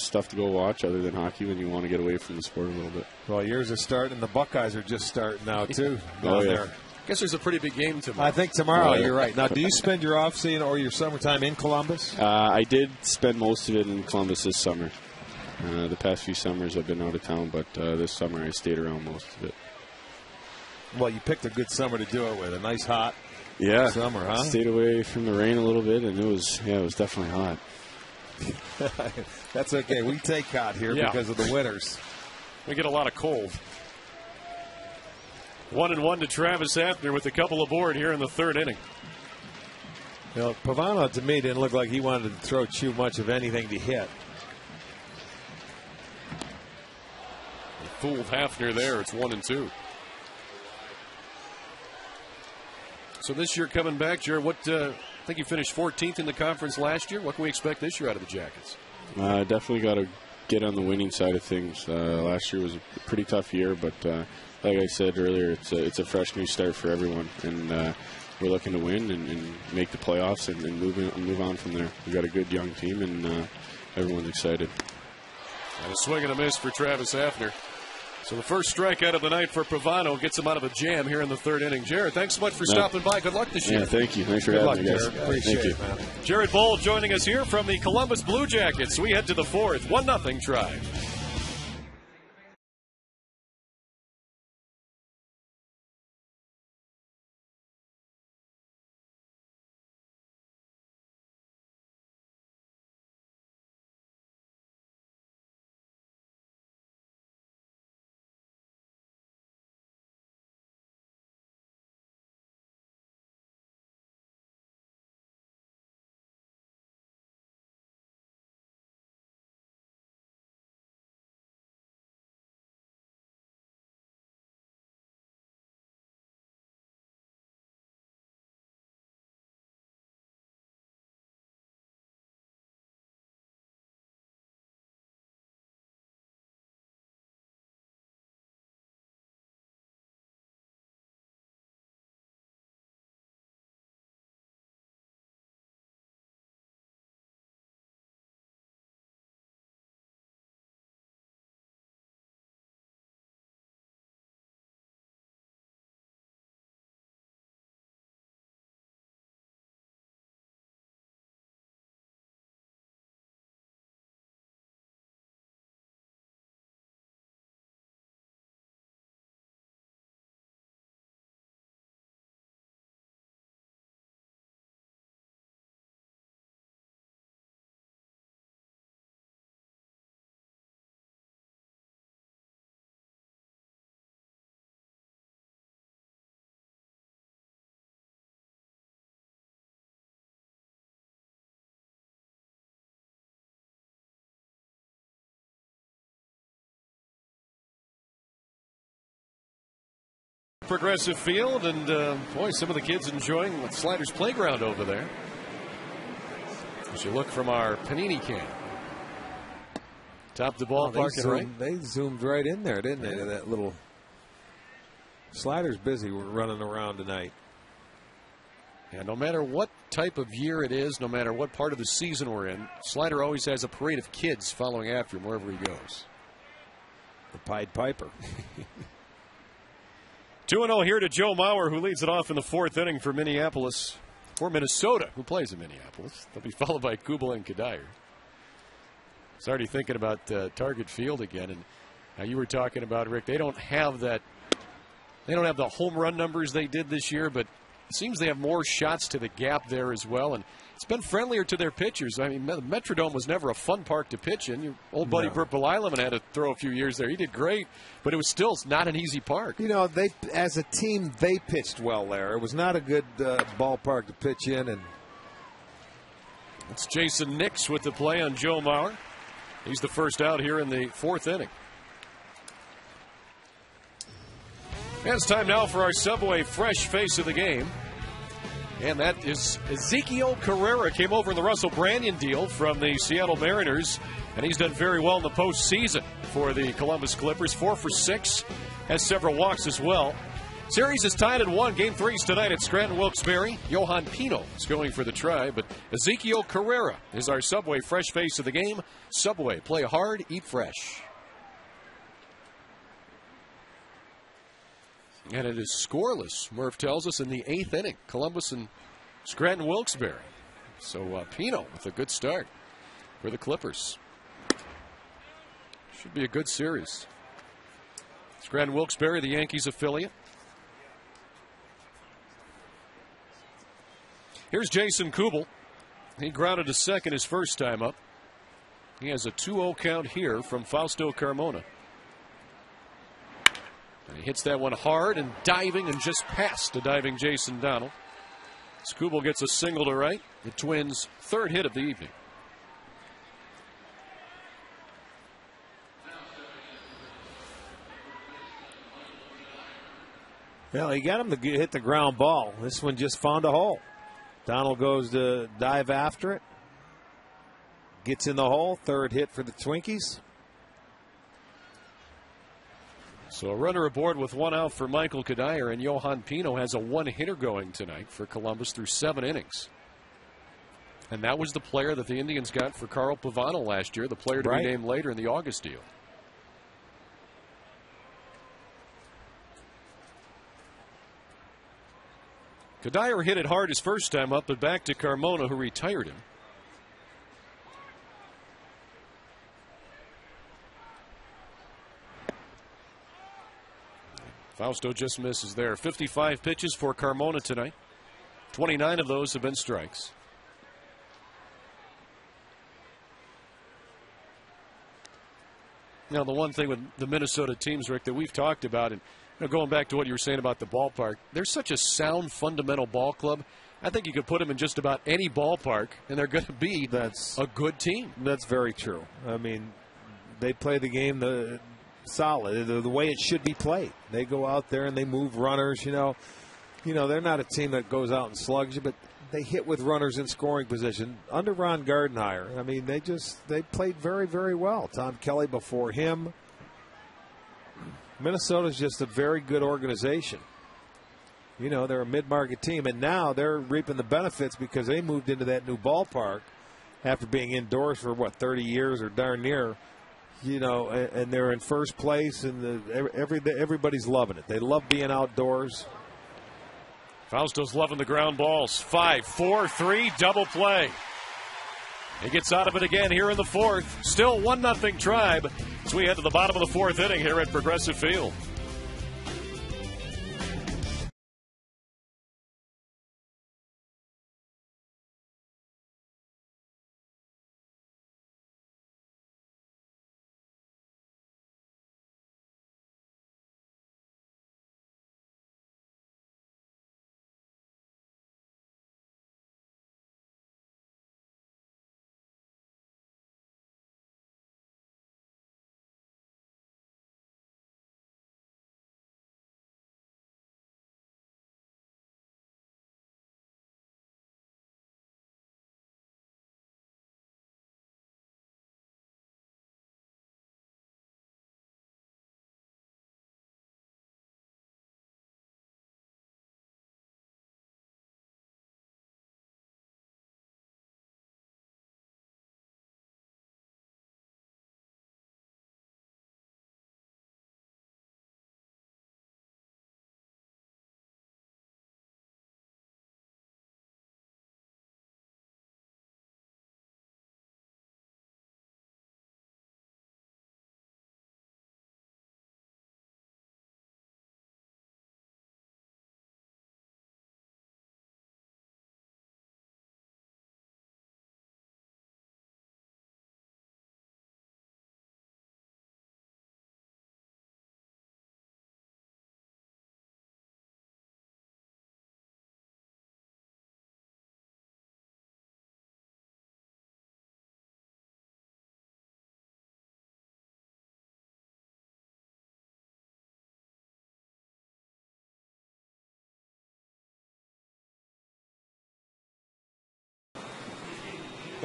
stuff to go watch other than hockey when you want to get away from the sport a little bit. Well, yours are starting, and the Buckeyes are just starting now too. Down there. I guess there's a pretty big game tomorrow. I think tomorrow, you're right. Now, do you spend your off season or your summertime in Columbus? I did spend most of it in Columbus this summer. The past few summers I've been out of town, but this summer I stayed around most of it. Well, you picked a good summer to do it with. A nice hot summer, huh? Stayed away from the rain a little bit, and it was definitely hot. That's okay. We take hot here because of the winters. We get a lot of cold. 1-1 to Travis Hafner with a couple aboard here in the 3rd inning. You know, Pavano to me didn't look like he wanted to throw too much of anything to hit. Fooled Hafner there. It's 1-2. So this year coming back, Jared, I think you finished 14th in the conference last year. What can we expect this year out of the Jackets? Definitely got to get on the winning side of things. Last year was a pretty tough year, but like I said earlier, it's a fresh new start for everyone, and we're looking to win and make the playoffs and move on from there. We've got a good young team, and everyone's excited. And a swing and a miss for Travis Hafner. So the first strikeout of the night for Pavano gets him out of a jam here in the 3rd inning. Jared, thanks so much for stopping by. Good luck this year. Yeah, thank you. Thanks for having me, guys. Appreciate it, man. Jared Boll joining us here from the Columbus Blue Jackets. We head to the 4th. 1-0 Tribe. Progressive Field, and boy, some of the kids enjoying Sliders Playground over there. As you look from our Panini can. Top the ballpark and right. They zoomed right in there, didn't they? That little Sliders busy running around tonight. And no matter what type of year it is, no matter what part of the season we're in, Slider always has a parade of kids following after him wherever he goes. The Pied Piper. 2-0 here to Joe Mauer, who leads it off in the fourth inning for Minneapolis. For Minnesota, who plays in Minneapolis. They'll be followed by Kubel and Kadire. It's already thinking about Target Field again. And now you were talking about, Rick, they don't have that. They don't have the home run numbers they did this year, but it seems they have more shots to the gap there as well. And it's been friendlier to their pitchers. I mean, the Metrodome was never a fun park to pitch in. Your old buddy Bert Belileman had to throw a few years there. He did great, but it was still not an easy park. You know, they as a team, they pitched well there. It was not a good ballpark to pitch in. And it's Jason Nix with the play on Joe Mauer. He's the first out here in the fourth inning. And it's time now for our Subway Fresh Face of the Game. And that is Ezekiel Carrera. Came over in the Russell Branyan deal from the Seattle Mariners. And he's done very well in the postseason for the Columbus Clippers. 4 for 6. Has several walks as well. Series is tied at 1. Game 3 is tonight at Scranton Wilkes-Barre. Johan Pino is going for the try. But Ezekiel Carrera is our Subway Fresh Face of the Game. Subway, play hard, eat fresh. And it is scoreless, Murph tells us, in the 8th inning. Columbus and Scranton Wilkes-Barre. So Pino with a good start for the Clippers. Should be a good series. Scranton Wilkes-Barre, the Yankees affiliate. Here's Jason Kubel. He grounded to second his first time up. He has a 2-0 count here from Fausto Carmona. And he hits that one hard and diving and just past the diving Jason Donnell. Kubel gets a single to right. The Twins' third hit of the evening. Well, he got him to hit the ground ball. This one just found a hole. Donnell goes to dive after it. Gets in the hole. Third hit for the Twinkies. So a runner aboard with 1 out for Michael Kadire, and Johan Pino has a 1-hitter going tonight for Columbus through 7 innings. And that was the player that the Indians got for Carl Pavano last year, the player to be named later in the August deal. Kadire hit it hard his first time up, but back to Carmona, who retired him. Fausto just misses there. 55 pitches for Carmona tonight. 29 of those have been strikes. Now, the one thing with the Minnesota teams, Rick, that we've talked about, and going back to what you were saying about the ballpark, they're such a sound, fundamental ball club. I think you could put them in just about any ballpark, and they're going to be a good team. That's very true. I mean, they play the game solid, the way it should be played. They go out there and they move runners. You know, they're not a team that goes out and slugs you, but they hit with runners in scoring position. Under Ron Gardenhire, I mean, they played very, very well. Tom Kelly before him. Minnesota's just a very good organization. You know, they're a mid-market team, and now they're reaping the benefits because they moved into that new ballpark after being indoors for, 30 years or darn near. You know, and they're in first place, and everybody's loving it. They love being outdoors. Fausto's loving the ground balls. 5, 4, 3, double play. He gets out of it again here in the fourth. Still 1-0 Tribe as we head to the bottom of the fourth inning here at Progressive Field.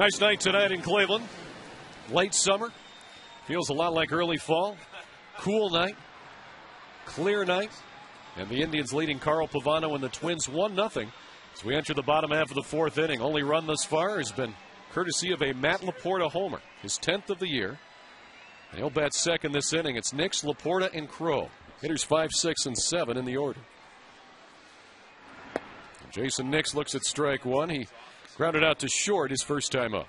Nice night tonight in Cleveland. Late summer. Feels a lot like early fall. Cool night. Clear night. And the Indians leading Carl Pavano and the Twins 1-0 as we enter the bottom half of the fourth inning. Only run thus far has been courtesy of a Matt Laporta homer, his 10th of the year. And he'll bat second this inning. It's Nix, Laporta, and Crow. Hitters 5, 6, and 7 in the order. Jason Nix looks at strike one. He grounded out to short his first time up.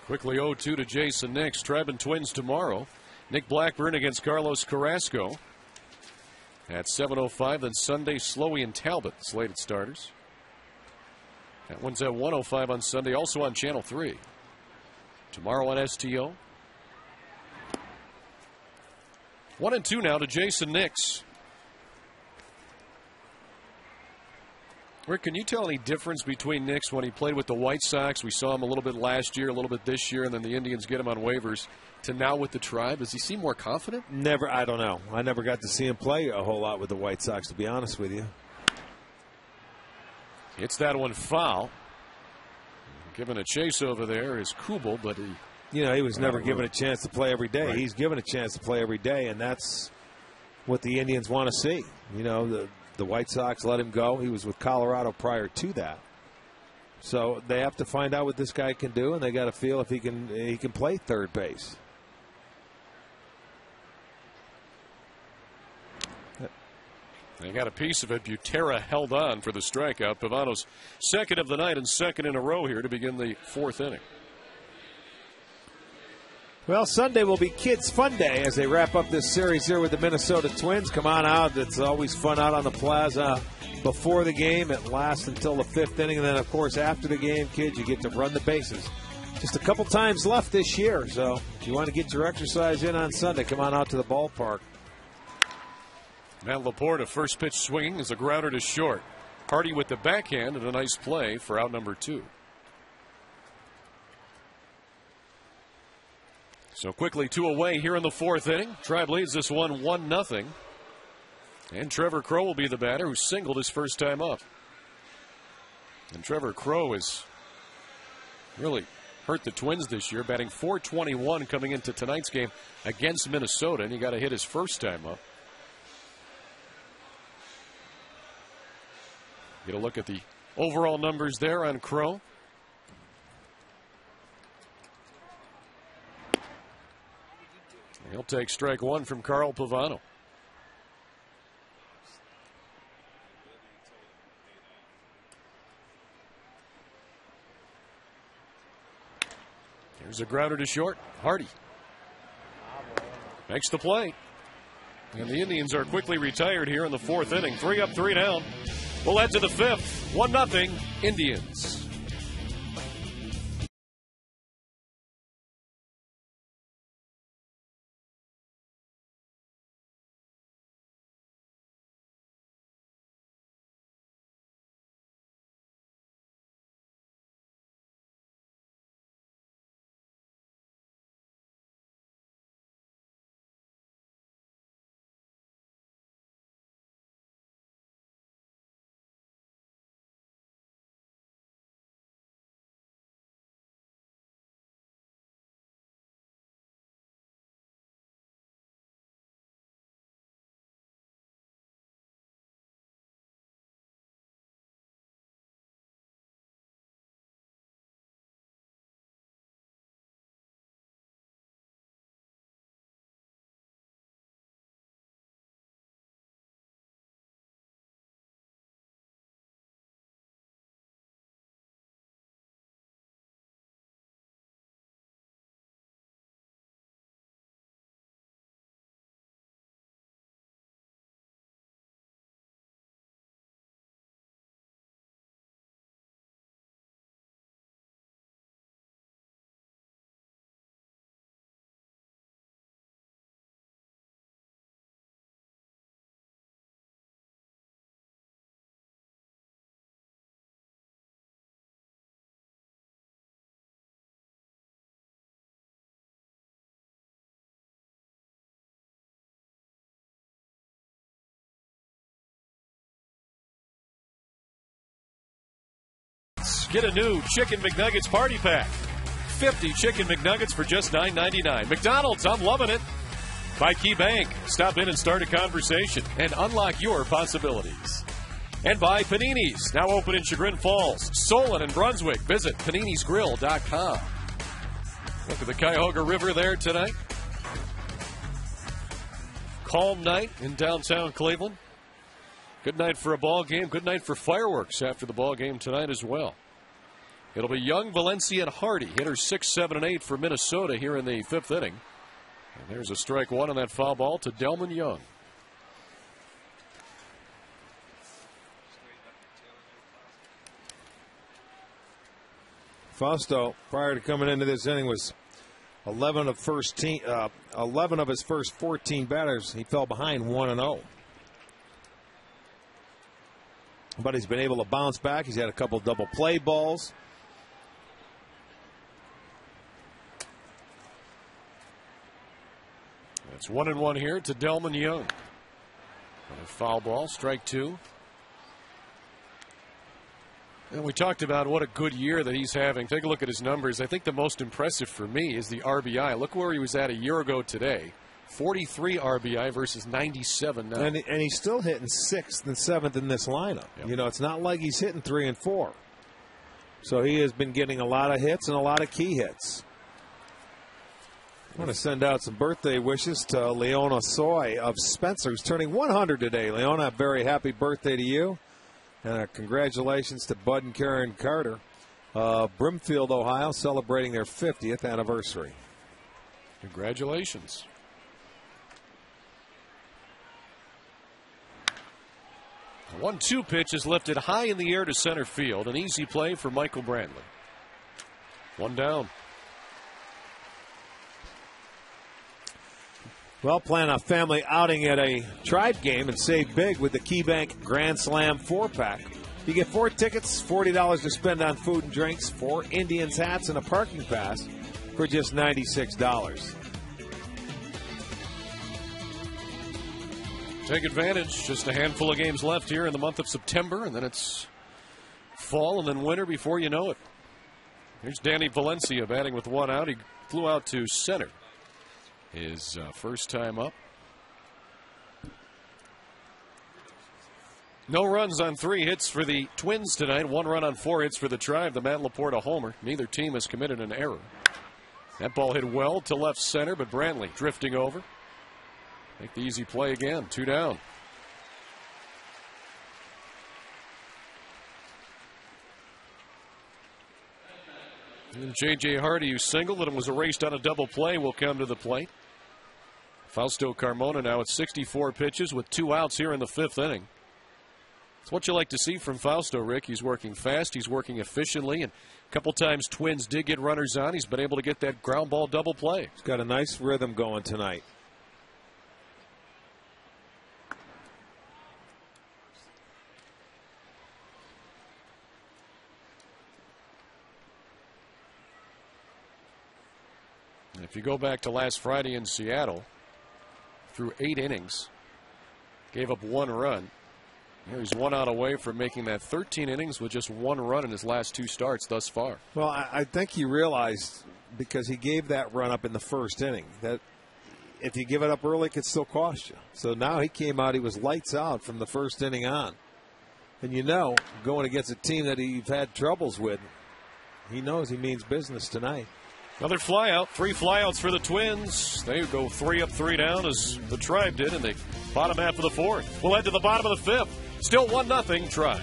Quickly 0-2 to Jason Nix. Tribe and Twins tomorrow. Nick Blackburn against Carlos Carrasco at 7:05. Then Sunday, Slowey and Talbot, slated starters. That one's at 1:05 on Sunday, also on Channel 3. Tomorrow on STO. 1-2 now to Jason Nix. Rick, can you tell any difference between Nix when he played with the White Sox? We saw him a little bit last year, a little bit this year, and then the Indians get him on waivers, to now with the Tribe. Does he seem more confident? Never. I don't know. I never got to see him play a whole lot with the White Sox, to be honest with you. Hits that one foul. Given a chase over there is Kubel, but he was never given a chance to play every day. Right. He's given a chance to play every day, and that's what the Indians want to see. The White Sox let him go. He was with Colorado prior to that. So they have to find out what this guy can do, and they got to feel if he can play third base. They got a piece of it. Butera held on for the strikeout. Pavano's second of the night and second in a row here to begin the fourth inning. Well, Sunday will be Kids Fun Day as they wrap up this series here with the Minnesota Twins. Come on out. It's always fun out on the plaza before the game. It lasts until the fifth inning. And then, of course, after the game, kids, you get to run the bases. Just a couple times left this year. So if you want to get your exercise in on Sunday, come on out to the ballpark. Matt Laporta, first pitch swinging, is a grounder to short. Hardy with the backhand and a nice play for out number 2. So quickly 2 away here in the fourth inning. Tribe leads this one 1-0. And Trevor Crow will be the batter who singled his first time up. And Trevor Crow has really hurt the Twins this year, batting .421 coming into tonight's game against Minnesota, and he got to hit his first time up. Get a look at the overall numbers there on Crow. He'll take strike one from Carl Pavano. Here's a grounder to short. Hardy makes the play. And the Indians are quickly retired here in the fourth inning. 3 up, 3 down. We'll head to the fifth. 1-0 Indians. get a new Chicken McNuggets party pack. 50 Chicken McNuggets for just $9.99. McDonald's, I'm loving it. By Key Bank, stop in and start a conversation and unlock your possibilities. And by Panini's, now open in Chagrin Falls, Solon, and Brunswick. Visit paninisgrill.com. Look at the Cuyahoga River there tonight. Calm night in downtown Cleveland. Good night for a ball game. Good night for fireworks after the ball game tonight as well. It'll be Young, Valencia, and Hardy. Hitters 6, 7, and 8 for Minnesota here in the 5th inning. And there's a strike one on that foul ball to Delman Young. Fausto, prior to coming into this inning, was 11 of his first 14 batters. He fell behind 1-0. But he's been able to bounce back. He's had a couple double play balls. It's 1-1 here to Delman Young. Another foul ball, strike two. And we talked about what a good year that he's having. Take a look at his numbers. I think the most impressive for me is the RBI. Look where he was at a year ago today. 43 RBI versus 97 now. And he's still hitting 6th and 7th in this lineup. Yep. You know, it's not like he's hitting 3 and 4. So he has been getting a lot of hits and a lot of key hits. I want to send out some birthday wishes to Leona Soy of Spencer, who's turning 100 today. Leona, a very happy birthday to you. And congratulations to Bud and Karen Carter of Brimfield, Ohio, celebrating their 50th anniversary. Congratulations. The 1-2 pitch is lifted high in the air to center field. An easy play for Michael Brantley. One down. Well, plan a family outing at a Tribe game and save big with the KeyBank Grand Slam 4-pack. You get 4 tickets, $40 to spend on food and drinks, 4 Indians hats, and a parking pass for just $96. Take advantage. Just a handful of games left here in the month of September, and then it's fall and then winter before you know it. Here's Danny Valencia batting with one out. He flew out to center. His first time up. No runs on 3 hits for the Twins tonight. 1 run on 4 hits for the Tribe. The Matt Laporta homer. Neither team has committed an error. That ball hit well to left center, but Brantley drifting over. Make the easy play again. 2 down. And J.J. Hardy, who singled and was erased on a double play, will come to the plate. Fausto Carmona now at 64 pitches with 2 outs here in the 5th inning. It's what you like to see from Fausto, Rick. He's working fast. He's working efficiently. And a couple times Twins did get runners on. He's been able to get that ground ball double play. He's got a nice rhythm going tonight. If you go back to last Friday in Seattle, through 8 innings, gave up 1 run. He's 1 out away from making that 13 innings with just 1 run in his last 2 starts thus far. Well, I think he realized, because he gave that run up in the 1st inning, that if you give it up early, it could still cost you. So now he came out, he was lights out from the 1st inning on. And you know, going against a team that he's had troubles with, he knows he means business tonight. Another flyout. 3 flyouts for the Twins. They go 3 up, 3 down as the Tribe did in the bottom half of the 4th. We'll head to the bottom of the 5th. Still 1-0 Tribe.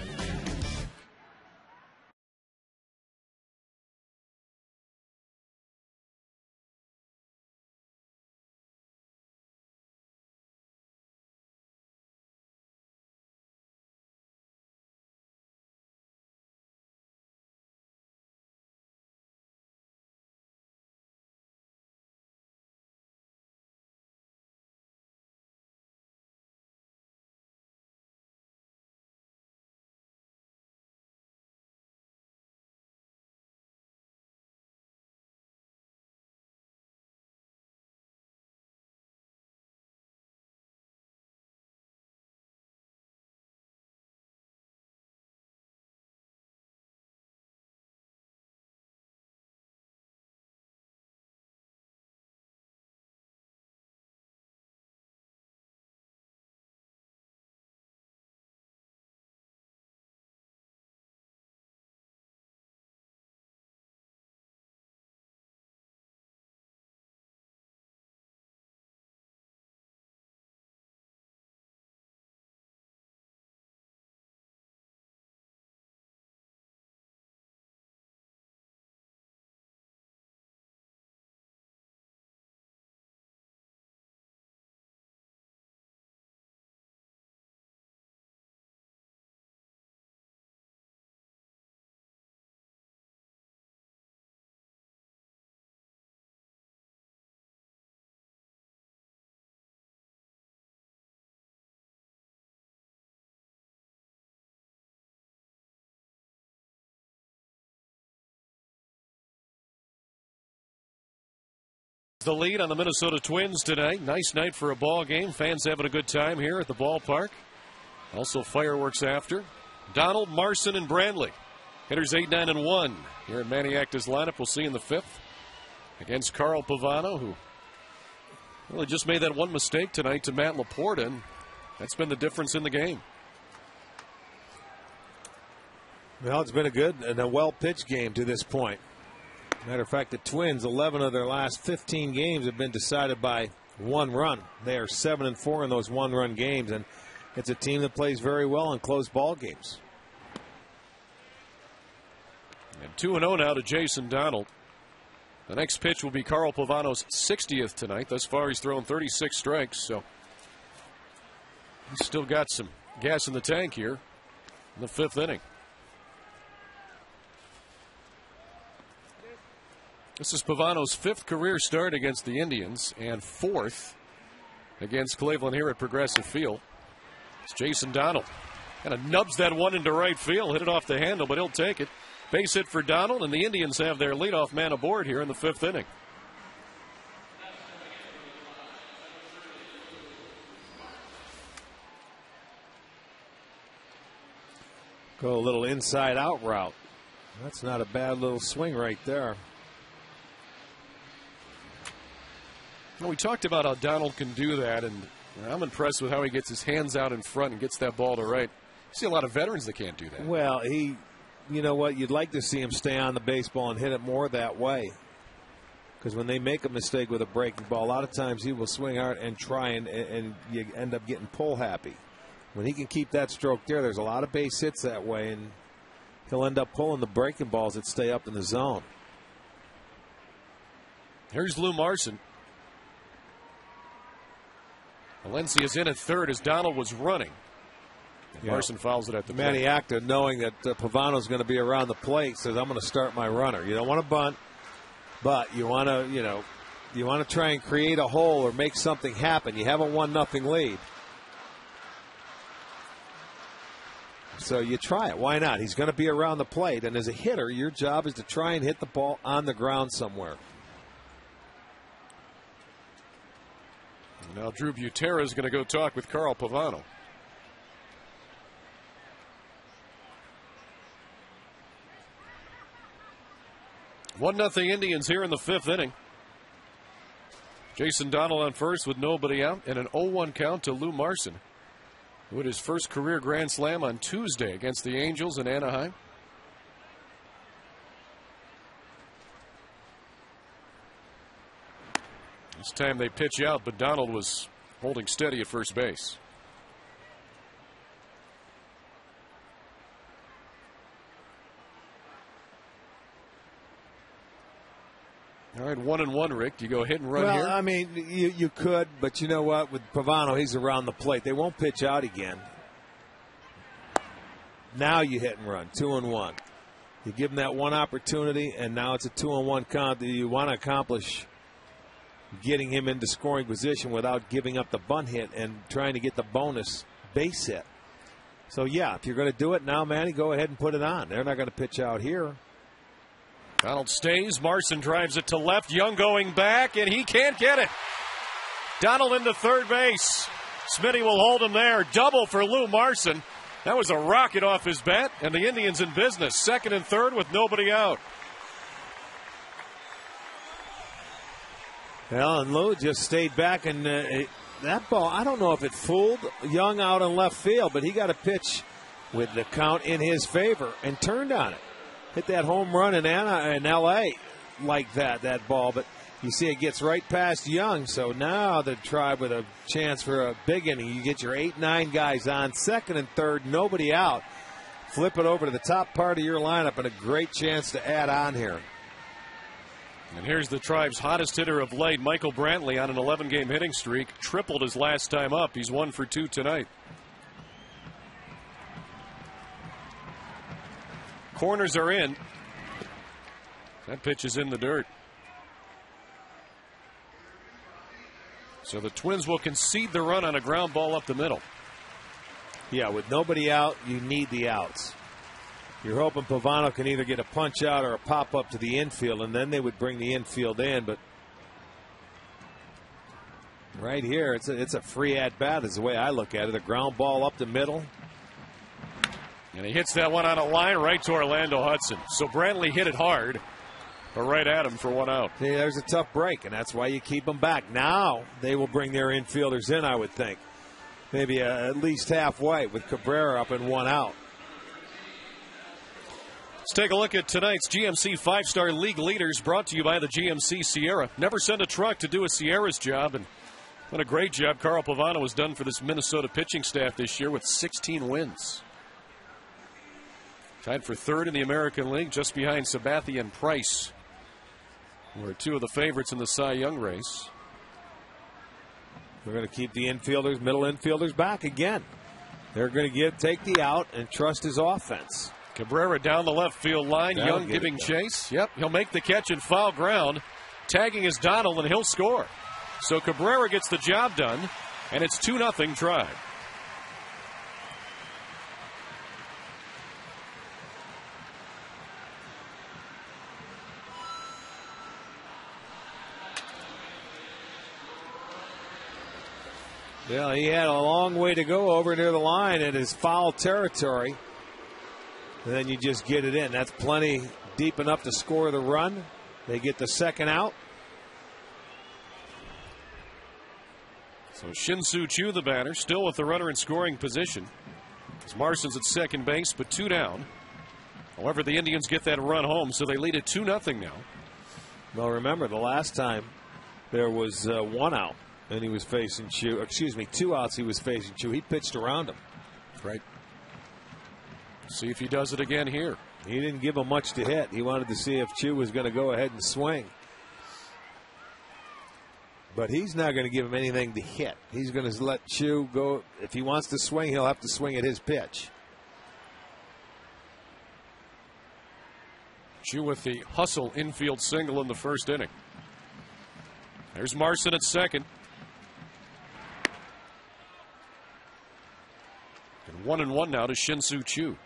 the lead on the Minnesota Twins tonight. Nice night for a ball game. Fans having a good time here at the ballpark. Also fireworks after. Donald, Marson, and Brantley. Hitters 8, 9, and 1 here in Maniacta's lineup. We'll see in the 5th against Carl Pavano, who really just made that one mistake tonight to Matt Laporta, and that's been the difference in the game. Well, it's been a good and a well-pitched game to this point. Matter of fact, the Twins, 11 of their last 15 games have been decided by one run. They are 7-4 in those one-run games, and it's a team that plays very well in close ball games. And 2-0 now to Jason Donald. The next pitch will be Carl Pavano's 60th tonight. Thus far, he's thrown 36 strikes, so he's still got some gas in the tank here in the 5th inning. This is Pavano's 5th career start against the Indians and 4th against Cleveland here at Progressive Field. It's Jason Donald. Kind of nubs that one into right field, hit it off the handle, but he'll take it. Base hit for Donald, and the Indians have their leadoff man aboard here in the 5th inning. Go a little inside out route. That's not a bad little swing right there. Well, we talked about how Donald can do that, and I'm impressed with how he gets his hands out in front and gets that ball to right. You see a lot of veterans that can't do that. Well, you know what? You'd like to see him stay on the baseball and hit it more that way. Because when they make a mistake with a breaking ball, a lot of times he will swing hard and try, and you end up getting pull happy. When he can keep that stroke there's a lot of base hits that way, and he'll end up pulling the breaking balls that stay up in the zone. Here's Lou Marson. Valencia's in at third as Donald was running. Yeah. Marson fouls it at the plate. Maniacta, knowing that Pavano's going to be around the plate, says, "I'm going to start my runner." You don't want to bunt, but you want to, you want to try and create a hole or make something happen. You have a 1-0 lead, so you try it. Why not? He's going to be around the plate, and as a hitter, your job is to try and hit the ball on the ground somewhere. Now Drew Butera is going to go talk with Carl Pavano. One nothing Indians here in the 5th inning. Jason Donald on first with nobody out, and an 0-1 count to Lou Marson, who had his first career grand slam on Tuesday against the Angels in Anaheim. This time they pitch out, but Donald was holding steady at first base. All right, 1-1, Rick. Do you go hit and run here? Well, I mean, you could, but you know what? With Pavano, he's around the plate. They won't pitch out again. Now you hit and run, 2-1. You give him that one opportunity, and now it's a 2-1 count that you want to accomplish, getting him into scoring position without giving up the bunt hit and trying to get the bonus base hit. So, yeah, if you're going to do it now, Manny, go ahead and put it on. They're not going to pitch out here. Donald stays. Marson drives it to left. Young going back, and he can't get it. Donald into third base. Smitty will hold him there. Double for Lou Marson. That was a rocket off his bat, and the Indians in business. Second and third with nobody out. Well, and Lou just stayed back, and that ball, I don't know if it fooled Young out in left field, but he got a pitch with the count in his favor and turned on it. Hit that home run in L.A. like that ball, but you see it gets right past Young, so now the Tribe with a chance for a big inning. You get your 8-9 guys on, second and third, nobody out. Flip it over to the top part of your lineup, and a great chance to add on here. And here's the Tribe's hottest hitter of late, Michael Brantley, on an 11-game hitting streak. Tripled his last time up. He's 1 for 2 tonight. Corners are in. That pitch is in the dirt. So the Twins will concede the run on a ground ball up the middle. Yeah, with nobody out, you need the outs. You're hoping Pavano can either get a punch out or a pop up to the infield, and then they would bring the infield in. But Right here, it's a free at bat is the way I look at it. A ground ball up the middle. And he hits that one on a line right to Orlando Hudson. So Brantley hit it hard, but right at him for 1 out. See, there's a tough break, and that's why you keep them back. Now they will bring their infielders in, I would think. Maybe at least halfway with Cabrera up and 1 out. Let's take a look at tonight's GMC 5-Star League leaders, brought to you by the GMC Sierra. Never send a truck to do a Sierra's job, and what a great job Carl Pavano has done for this Minnesota pitching staff this year with 16 wins. Tied for 3rd in the American League, just behind Sabathia and Price, who are 2 of the favorites in the Cy Young race. We're going to keep the infielders, middle infielders back again. They're going to take the out and trust his offense. Cabrera down the left field line. Young giving chase. Yep, he'll make the catch in foul ground. Tagging is Donald, and he'll score. So Cabrera gets the job done, and it's 2-0 Tribe. Well, he had a long way to go over near the line in his foul territory. And then you just get it in. That's plenty deep enough to score the run. They get the second out. So Shin-Soo Choo, the batter, still with the runner in scoring position. As Marson's at second base, but 2 down. However, the Indians get that run home, so they lead it 2-0 now. Well, remember, the last time there was 1 out. And he was facing Choo. Excuse me, 2 outs he was facing Choo. He pitched around him. Right. See if he does it again here. He didn't give him much to hit. He wanted to see if Choo was going to go ahead and swing. But he's not going to give him anything to hit. He's going to let Choo go. If he wants to swing, he'll have to swing at his pitch. Choo with the hustle infield single in the first inning. There's Marson at second. And 1-1 now to Shin-Soo Choo.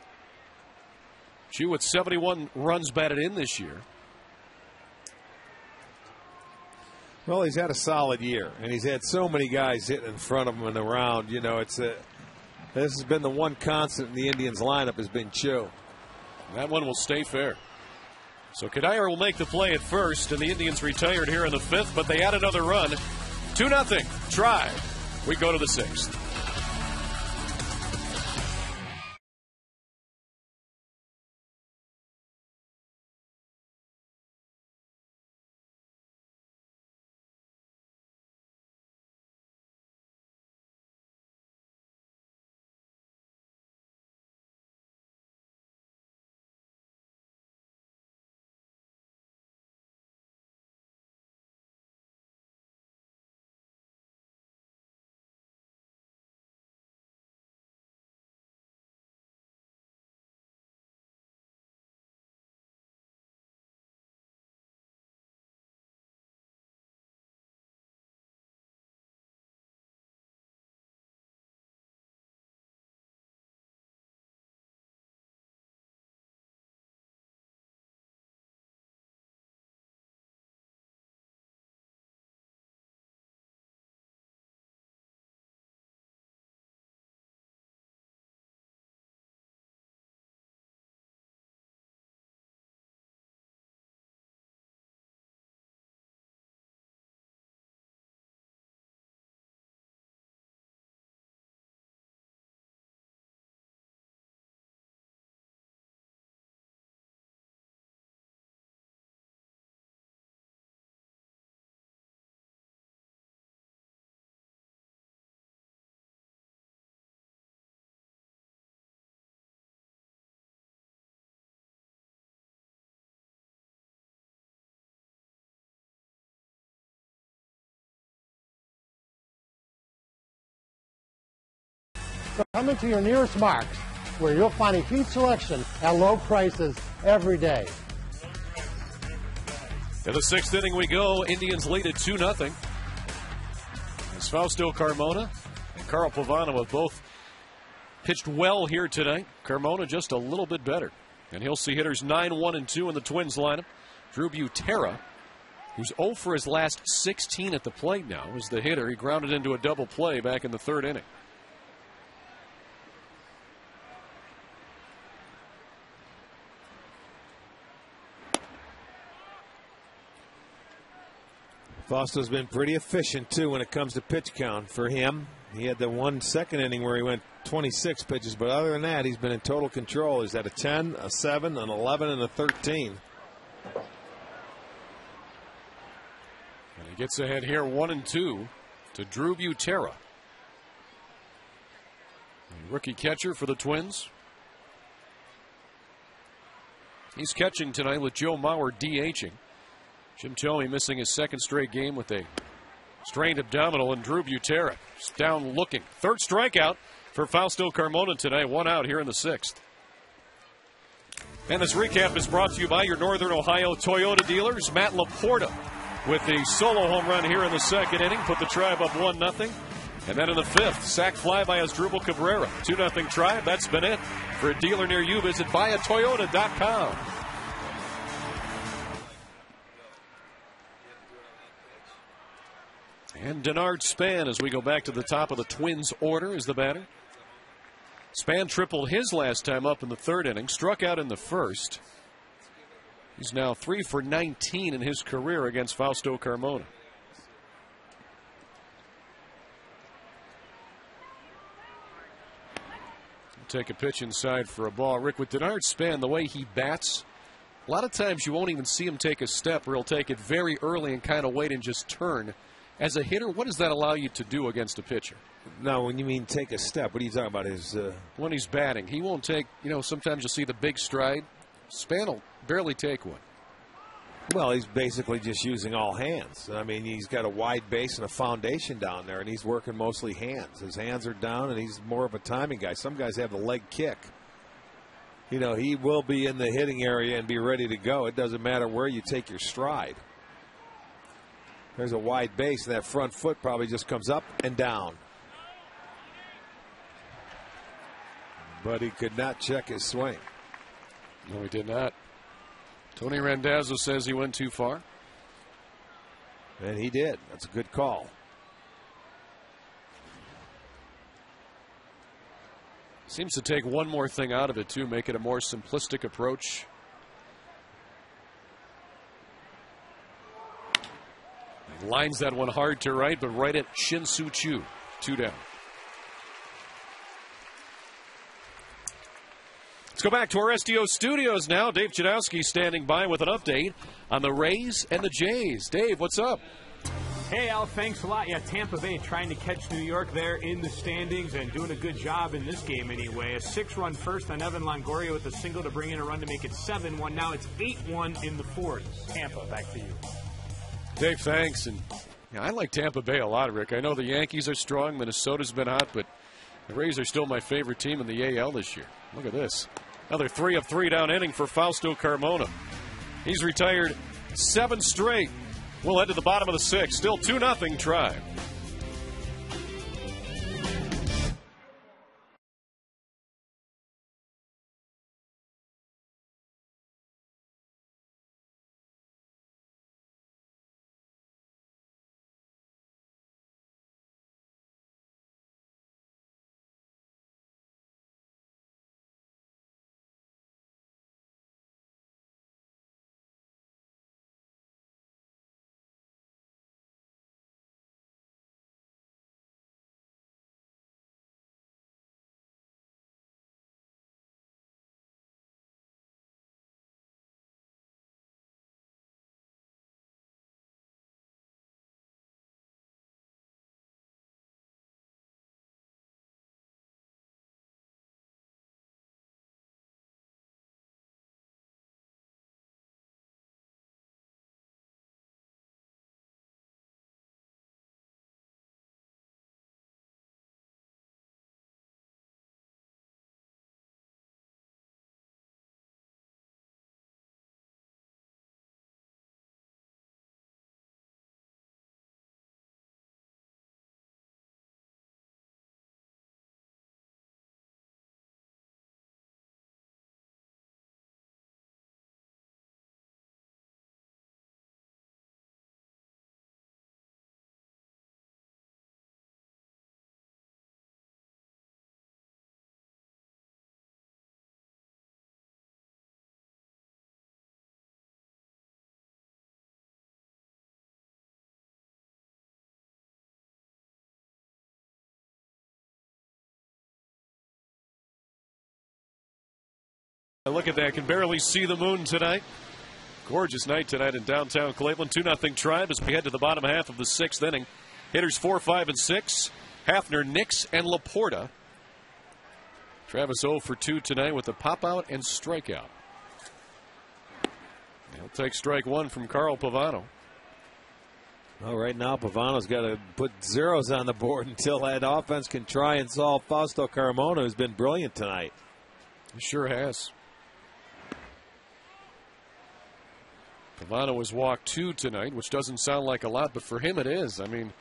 Choo with 71 runs batted in this year. Well, he's had a solid year, and he's had so many guys hitting in front of him and around. You know, this has been the one constant in the Indians lineup has been Choo. That one will stay fair. So Kadire will make the play at first, and the Indians retired here in the 5th, but they add another run. 2-0. Tribe. We go to the 6th. Come into your nearest Marks, where you'll find a huge selection at low prices every day. To the 6th inning we go. Indians lead at 2-0. As Fausto Carmona and Carl Pavano have both pitched well here tonight. Carmona just a little bit better. And he'll see hitters 9-1 and 2 in the Twins lineup. Drew Butera who's 0 for his last 16 at the plate now, is the hitter. He grounded into a double play back in the 3rd inning. Fausto's been pretty efficient, too, when it comes to pitch count for him. He had the 1 second inning where he went 26 pitches, but other than that, he's been in total control. He's at a 10, a 7, an 11, and a 13. And he gets ahead here 1-2 to Drew Butera, the rookie catcher for the Twins. He's catching tonight with Joe Mauer DHing. Jim Thome missing his 2nd straight game with a strained abdominal, and Drew Butera is down looking. 3rd strikeout for Fausto Carmona tonight. 1 out here in the 6th. And this recap is brought to you by your Northern Ohio Toyota dealers. Matt Laporta with the solo home run here in the 2nd inning. Put the Tribe up 1-0. And then in the 5th, sac fly by Asdrubal Cabrera. 2-0 Tribe. That's been it. For a dealer near you, visit buyatoyota.com. And Denard Span, as we go back to the top of the Twins order, is the batter. Span tripled his last time up in the 3rd inning, struck out in the 1st. He's now 3 for 19 in his career against Fausto Carmona. Take a pitch inside for a ball. Rick, with Denard Span, the way he bats, a lot of times you won't even see him take a step, or he'll take it very early and kind of wait and just turn. As a hitter, what does that allow you to do against a pitcher? Now, when you mean take a step, what are you talking about? When he's batting, he won't take, sometimes you'll see the big stride. Span will barely take one. Well, he's basically just using all hands. I mean, he's got a wide base and a foundation down there, and he's working mostly hands. His hands are down, and he's more of a timing guy. Some guys have the leg kick. He will be in the hitting area and be ready to go. It doesn't matter where you take your stride. There's a wide base, and that front foot probably just comes up and down. But he could not check his swing. No, he did not. Tony Randazzo says he went too far. And he did. That's a good call. Seems to take one more thing out of it, too, make it a more simplistic approach. Lines that one hard to right, but right at Shin-Soo Choo. 2 down. Let's go back to our STO studios now. Dave Chudowski standing by with an update on the Rays and the Jays. Dave, what's up? Hey, Al, thanks a lot. Yeah, Tampa Bay trying to catch New York there in the standings and doing a good job in this game anyway. A 6-run first on Evan Longoria with a single to bring in a run to make it 7-1. Now it's 8-1 in the 4th. Tampa, back to you. Dave, thanks. And I like Tampa Bay a lot, Rick. I know the Yankees are strong. Minnesota's been hot, but the Rays are still my favorite team in the AL this year. Look at this. Another 3 of 3 down inning for Fausto Carmona. He's retired 7 straight. We'll head to the bottom of the 6th. Still 2-0 Tribe. Look at that. Can barely see the moon tonight. Gorgeous night tonight in downtown Cleveland. 2-0 Tribe as we head to the bottom half of the 6th inning. Hitters 4, 5, and 6. Hafner, Nix, and Laporta. Travis 0 for 2 tonight with a pop-out and strikeout. He'll take strike 1 from Carl Pavano. Well, right now, Pavano's got to put zeros on the board until that offense can try and solve Fausto Carmona, who's been brilliant tonight. He sure has. Pavano was walked 2 tonight, which doesn't sound like a lot, but for him it is. I mean,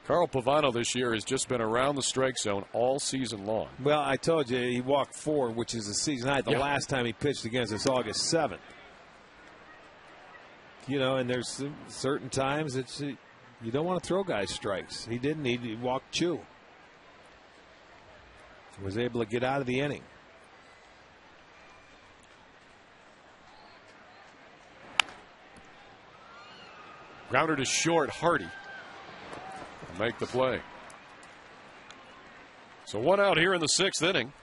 Carl Pavano this year has just been around the strike zone all season long. Well, I told you he walked 4, which is a season high. The last time he pitched against us, August 7th. You know, and there's certain times you don't want to throw guys strikes. He didn't. He walked 2. Was able to get out of the inning. Grounder to short, Hardy. Make the play. So 1 out here in the 6th inning.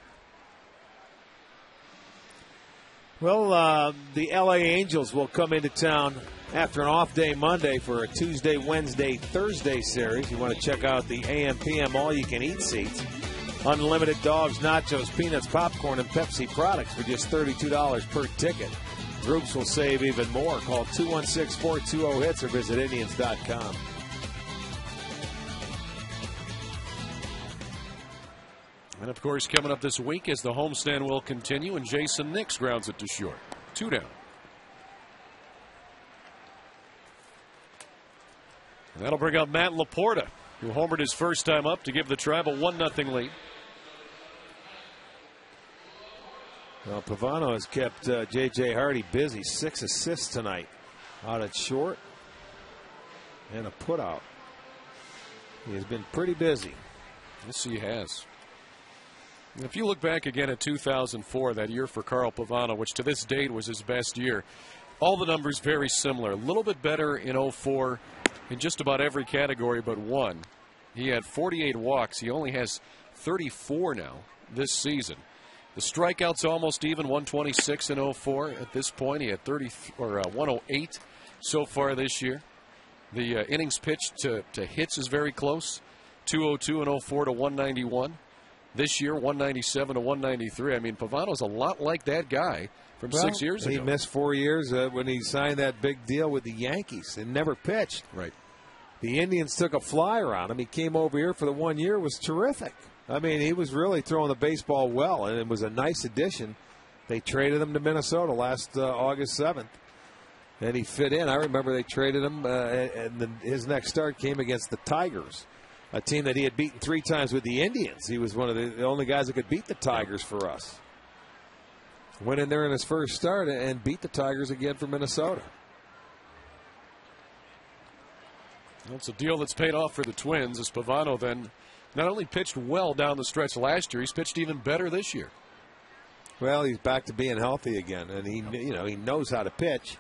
Well, the LA Angels will come into town after an off day Monday for a Tuesday, Wednesday, Thursday series. You want to check out the AM/PM all-you-can-eat seats. Unlimited dogs, nachos, peanuts, popcorn, and Pepsi products for just $32 per ticket. Groups will save even more. Call 216-420-HITS or visit Indians.com. And, of course, coming up this week as the homestand will continue, and Jason Nix grounds it to short. 2 down. And that'll bring up Matt Laporta, who homered his first time up to give the Tribe a 1-0 lead. Well, Pavano has kept J.J. Hardy busy. 6 assists tonight. Out at short and a putout. He has been pretty busy. Yes, he has. If you look back again at 2004, that year for Carl Pavano, which to this date was his best year, all the numbers very similar. A little bit better in 04 in just about every category but one. He had 48 walks. He only has 34 now this season. The strikeouts almost even, 126 in 04 at this point. He had 108 so far this year. The innings pitched to hits is very close. 202 in 04 to 191. This year, 197 to 193. I mean, Pavano's a lot like that guy from 6 years ago. He missed 4 years when he signed that big deal with the Yankees and never pitched. Right. The Indians took a flyer on him. He came over here for the 1 year. It was terrific. I mean, he was really throwing the baseball well, and it was a nice addition. They traded him to Minnesota last August 7th, and he fit in. I remember they traded him, and then his next start came against the Tigers, a team that he had beaten 3 times with the Indians. He was one of the only guys that could beat the Tigers for us. Went in there in his first start and beat the Tigers again for Minnesota. Well, it's a deal that's paid off for the Twins as Pavano then not only pitched well down the stretch last year, he's pitched even better this year. Well, he's back to being healthy again, and he knows how to pitch.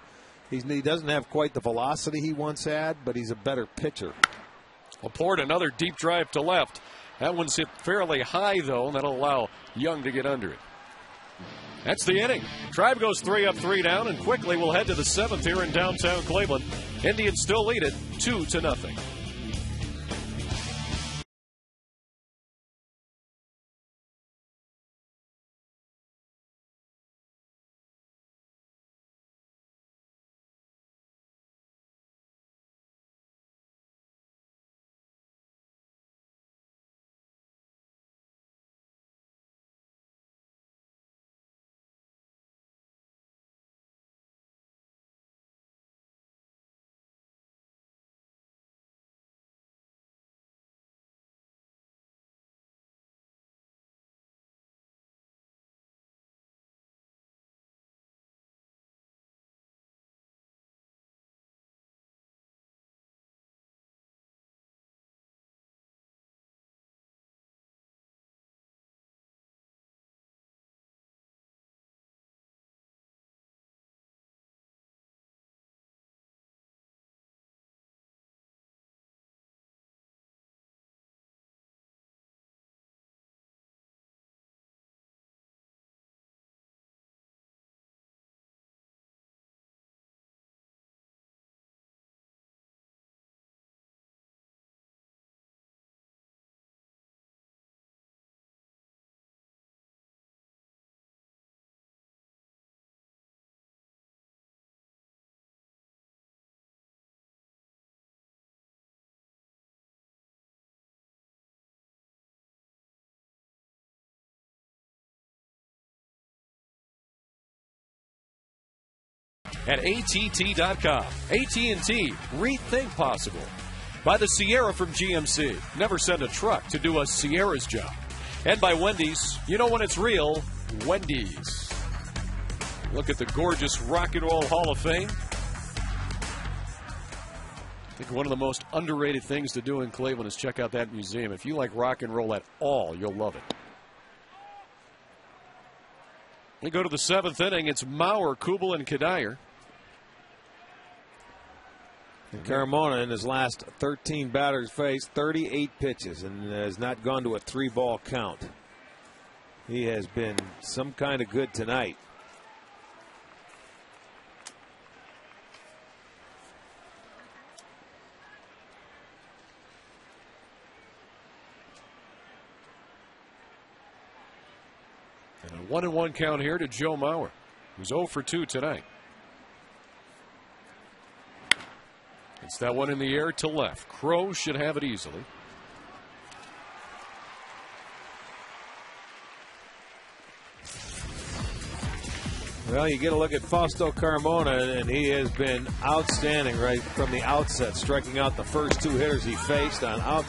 He doesn't have quite the velocity he once had, but he's a better pitcher. Laporte, another deep drive to left. That one's hit fairly high, though, and that'll allow Young to get under it. That's the inning. Tribe goes 3 up, 3 down, and quickly we'll head to the 7th here in downtown Cleveland. Indians still lead it 2-0. at att.com. AT&T, rethink possible. By the Sierra from GMC. Never send a truck to do a Sierra's job. And by Wendy's. You know when it's real, Wendy's. Look at the gorgeous Rock and Roll Hall of Fame. I think one of the most underrated things to do in Cleveland is check out that museum. If you like rock and roll at all, you'll love it. We go to the 7th inning. It's Mauer, Kubel, and Kadire. And Carmona in his last 13 batters faced 38 pitches and has not gone to a 3-ball count. He has been some kind of good tonight. And a 1-1 count here to Joe Mauer, who's 0 for 2 tonight. It's that one in the air to left. Crow should have it easily. Well, you get a look at Fausto Carmona, and he has been outstanding right from the outset, striking out the first 2 hitters he faced on out.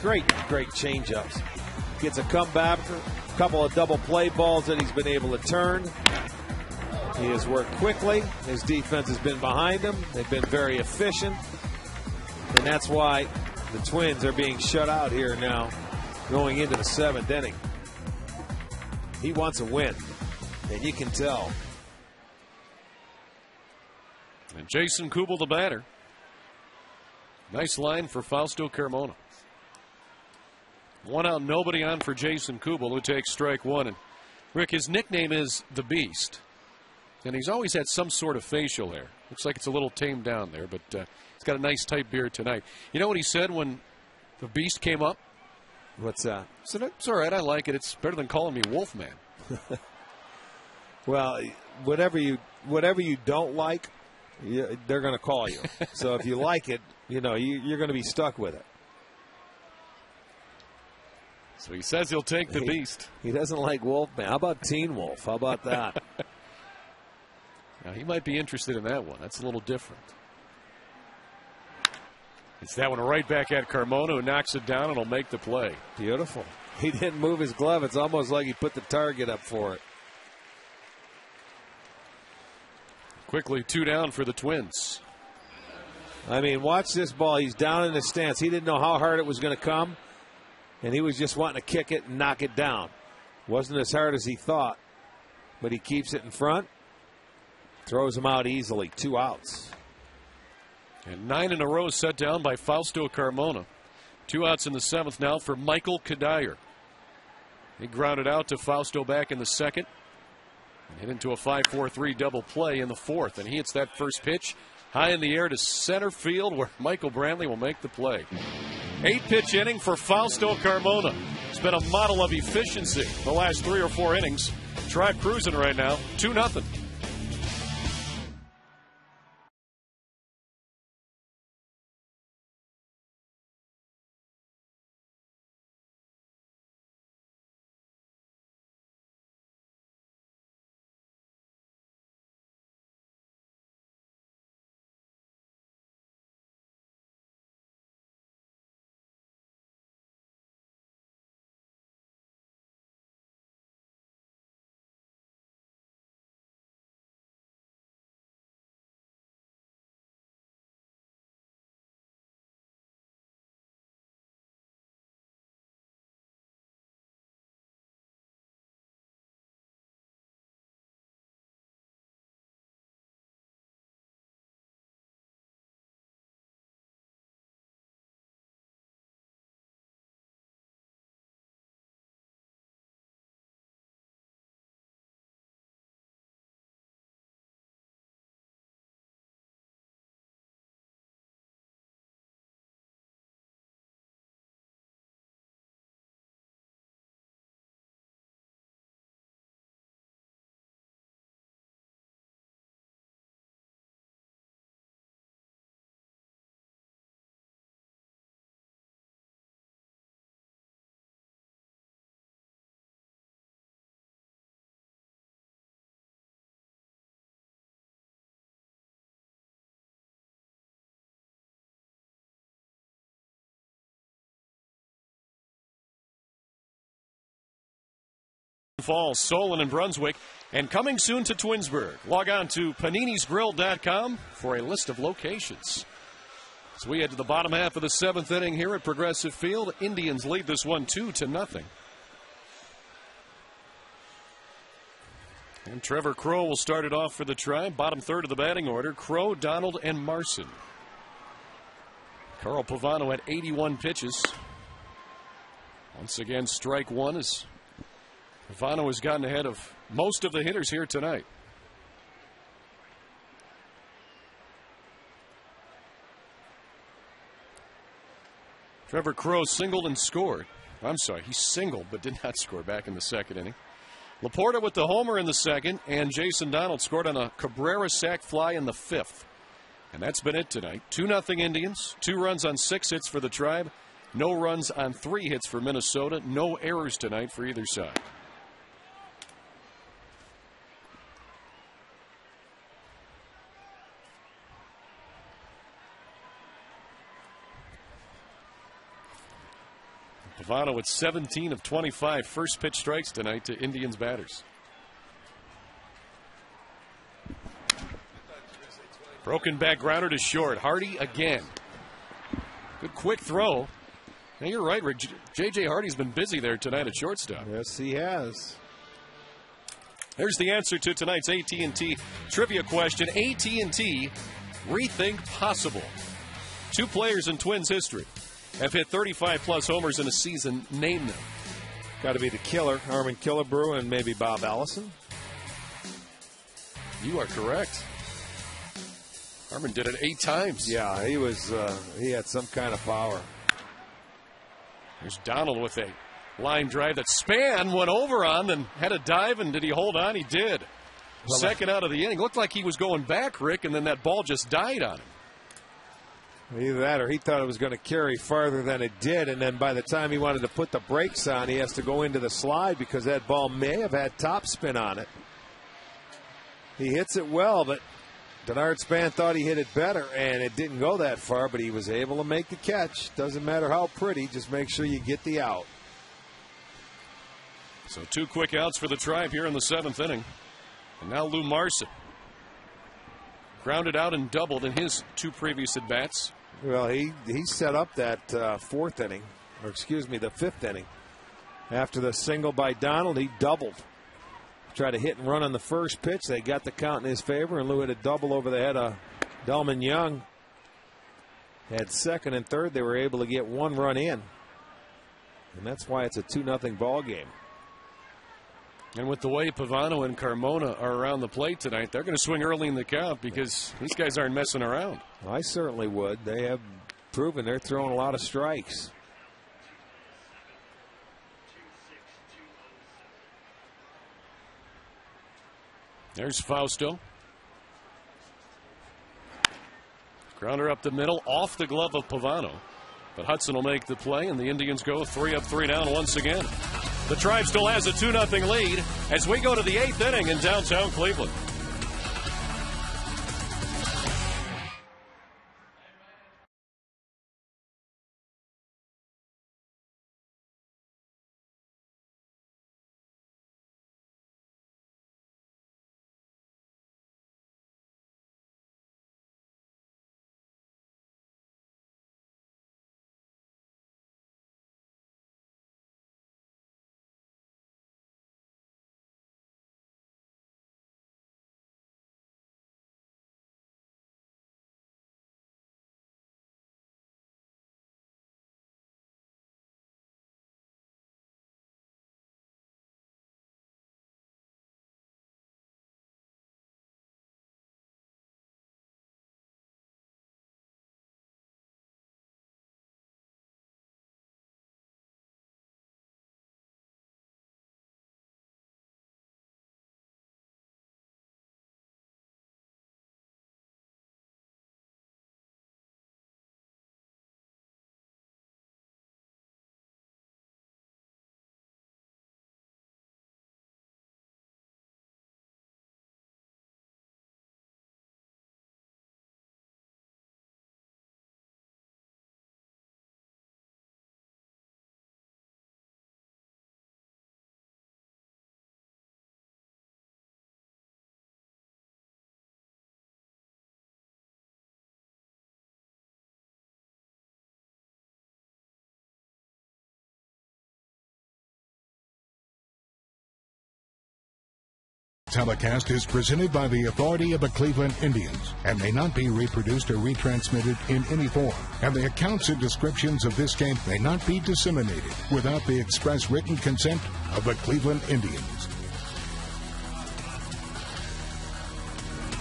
Great changeups. Gets a comeback, a couple of double play balls that he's been able to turn. He has worked quickly. His defense has been behind him. They've been very efficient. And that's why the Twins are being shut out here now going into the 7th inning. He wants a win, and you can tell. And Jason Kubel, the batter. Nice line for Fausto Carmona. 1 out, nobody on for Jason Kubel, who takes strike 1. And Rick, his nickname is the Beast. And he's always had some sort of facial hair. Looks like it's a little tamed down there, but he's got a nice tight beard tonight. You know what he said when the Beast came up? What's that? He said, it's all right, I like it. It's better than calling me Wolfman. Well, whatever you don't like, they're going to call you. So if you like it, you're going to be stuck with it. So he says he'll take the Beast. He doesn't like Wolfman. How about Teen Wolf? How about that? Now, he might be interested in that one. That's a little different. It's that one right back at Carmona, who knocks it down and will make the play. Beautiful. He didn't move his glove. It's almost like he put the target up for it. Quickly 2 down for the Twins. I mean, watch this ball. He's down in his stance. He didn't know how hard it was going to come, and he was just wanting to kick it and knock it down. Wasn't as hard as he thought, but he keeps it in front. Throws him out easily. 2 outs. And 9 in a row set down by Fausto Carmona. 2 outs in the 7th now for Michael Kadire. He grounded out to Fausto back in the 2nd. And hit into a 5-4-3 double play in the 4th. And he hits that first pitch high in the air to center field, where Michael Brantley will make the play. 8-pitch inning for Fausto Carmona. It's been a model of efficiency the last 3 or 4 innings. Tribe cruising right now, 2-0. Falls, Solon, and Brunswick, and coming soon to Twinsburg. Log on to paninisgrill.com for a list of locations. As we head to the bottom half of the 7th inning here at Progressive Field, Indians lead this one 2-0. And Trevor Crow will start it off for the Tribe. Bottom third of the batting order, Crow, Donald, and Marson. Carl Pavano at 81 pitches. Once again, strike one as Pavano has gotten ahead of most of the hitters here tonight. Trevor Crow singled and scored. I'm sorry, he singled but did not score back in the 2nd inning. Laporta with the homer in the 2nd, and Jason Donald scored on a Cabrera sac fly in the 5th. And that's been it tonight. 2-0 Indians, 2 runs on 6 hits for the Tribe, no runs on 3 hits for Minnesota, no errors tonight for either side. Pavano with 17 of 25 first pitch strikes tonight to Indians batters. Broken back grounder to short. Hardy again. Good quick throw. Now you're right, Rick. J.J. Hardy's been busy there tonight at shortstop. Yes, he has. There's the answer to tonight's AT&T trivia question. AT&T Rethink Possible. 2 players in Twins history have hit 35-plus homers in a season. Name them. Got to be the killer, Harmon Killebrew, and maybe Bob Allison. You are correct. Harmon did it 8 times. Yeah, he had some kind of power. There's Donald with a line drive that Span went over on, then had a dive, and did he hold on? He did. Well, 2nd out of the inning. Looked like he was going back, Rick, and then that ball just died on him. Either that or he thought it was going to carry farther than it did, and then by the time he wanted to put the brakes on, he has to go into the slide because that ball may have had topspin on it. He hits it well, but Denard Span thought he hit it better, and it didn't go that far, but he was able to make the catch. Doesn't matter how pretty, just make sure you get the out. So 2 quick outs for the Tribe here in the 7th inning. And now Lou Marson. Grounded out and doubled in his 2 previous at-bats. Well, he set up that 4th inning, or excuse me, the 5th inning. After the single by Donald, he doubled. Tried to hit and run on the first pitch. They got the count in his favor, and Lou had a double over the head of Delman Young. Had 2nd and 3rd. They were able to get 1 run in. And that's why it's a 2-0 ball game. And with the way Pavano and Carmona are around the plate tonight, they're going to swing early in the count because these guys aren't messing around. I certainly would. They have proven they're throwing a lot of strikes. There's Fausto. Grounder up the middle, off the glove of Pavano. But Hudson will make the play, and the Indians go 3 up, 3 down once again. The Tribe still has a 2-0 lead as we go to the 8th inning in downtown Cleveland. telecast is presented by the authority of the Cleveland Indians and may not be reproduced or retransmitted in any form. And the accounts and descriptions of this game may not be disseminated without the express written consent of the Cleveland Indians.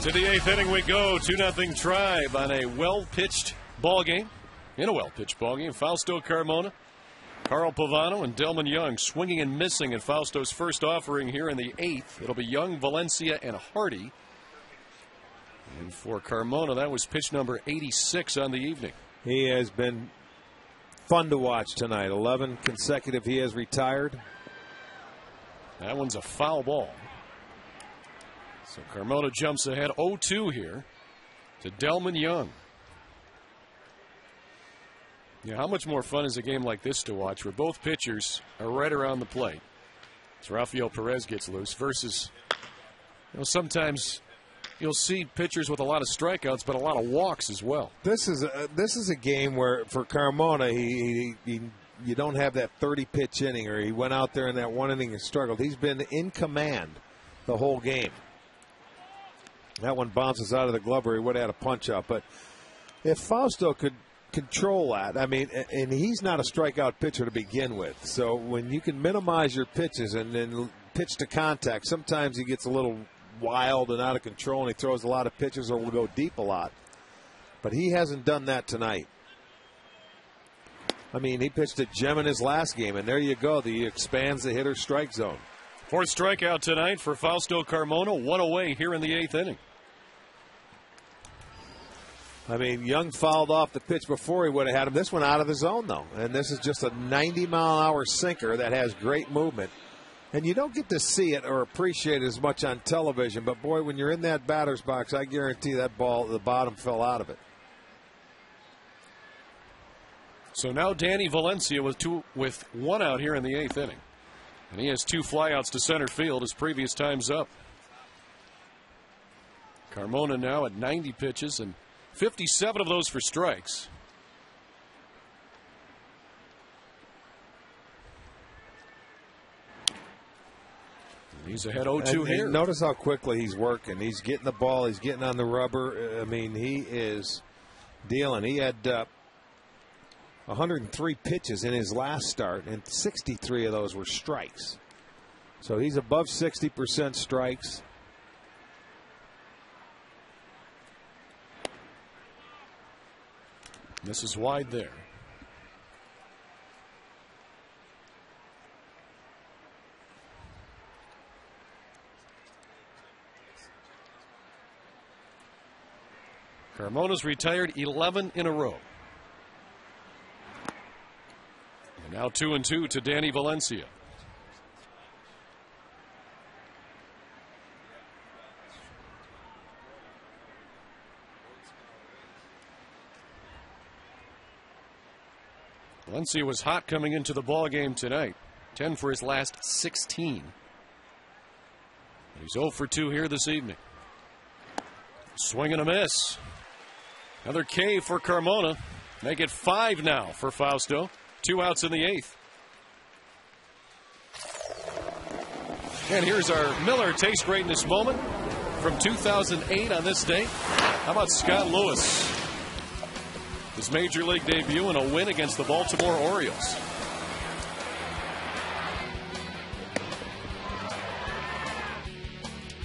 To the 8th inning we go. 2-0 Tribe on a well-pitched ball game. In a well-pitched ball game, Fausto Carmona, Carl Pavano, and Delman Young swinging and missing in Fausto's first offering here in the 8th. It'll be Young, Valencia, and Hardy. And for Carmona, that was pitch number 86 on the evening. He has been fun to watch tonight. 11 consecutive he has retired. That one's a foul ball. So Carmona jumps ahead 0-2 here to Delman Young. Yeah, how much more fun is a game like this to watch where both pitchers are right around the plate as Rafael Perez gets loose versus, sometimes you'll see pitchers with a lot of strikeouts but a lot of walks as well. This is a game where for Carmona you don't have that 30-pitch inning, or he went out there in that one inning and struggled. He's been in command the whole game. That one bounces out of the glove where he would have had a punch out. But if Fausto could control that, and he's not a strikeout pitcher to begin with. So when you can minimize your pitches and then pitch to contact, sometimes he gets a little wild and out of control and he throws a lot of pitches or will go deep a lot. But he hasn't done that tonight. He pitched a gem in his last game, and there you go. He expands the hitter's strike zone. Fourth strikeout tonight for Fausto Carmona, one away here in the 8th inning. Young fouled off the pitch before he would have had him. This one out of the zone, though. And this is just a 90-mile-an-hour sinker that has great movement. And you don't get to see it or appreciate it as much on television. But, boy, when you're in that batter's box, I guarantee that ball, the bottom fell out of it. So now Danny Valencia with one out here in the 8th inning. And he has 2 flyouts to center field. His previous time's up. Carmona now at 90 pitches and 57 of those for strikes. He's ahead 0-2 here. Notice how quickly he's working. He's getting the ball. He's getting on the rubber. He is dealing. He had 103 pitches in his last start, and 63 of those were strikes. So he's above 60% strikes. This is wide there. Carmona's retired 11 in a row. And now 2-2 to Danny Valencia. Valencia was hot coming into the ball game tonight. 10 for his last 16. He's 0 for 2 here this evening. Swing and a miss. Another K for Carmona. Make it 5 now for Fausto. 2 outs in the 8th. And here's our Miller Taste Greatness moment from 2008 on this date. How about Scott Lewis? His major league debut in a win against the Baltimore Orioles.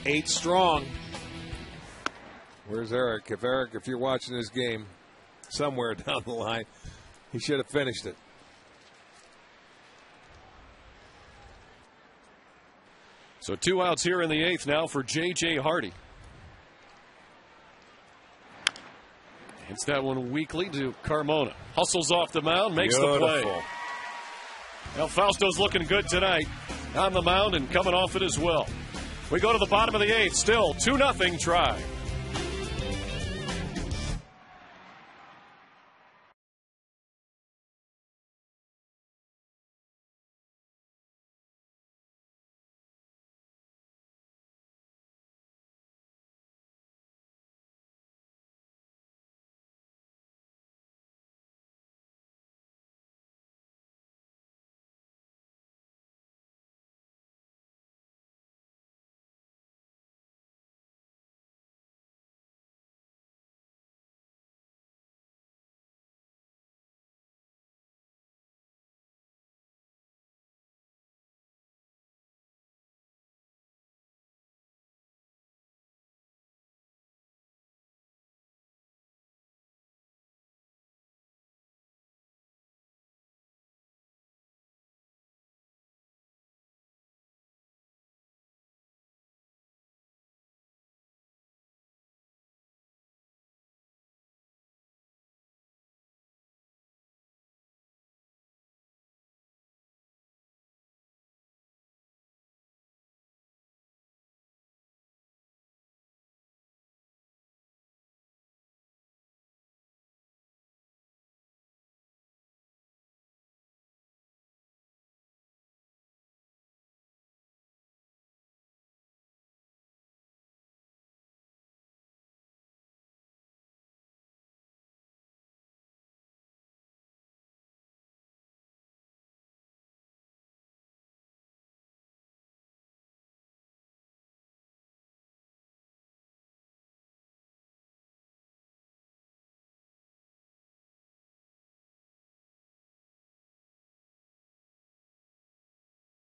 Eight strong. Where's Eric? If you're watching this game somewhere down the line, he should have finished it. So 2 outs here in the 8th now for J.J. Hardy. Hits that one weakly to Carmona. Hustles off the mound, makes the play. Well, Fausto's looking good tonight on the mound and coming off it as well. We go to the bottom of the 8th, still 2-0 Tribe.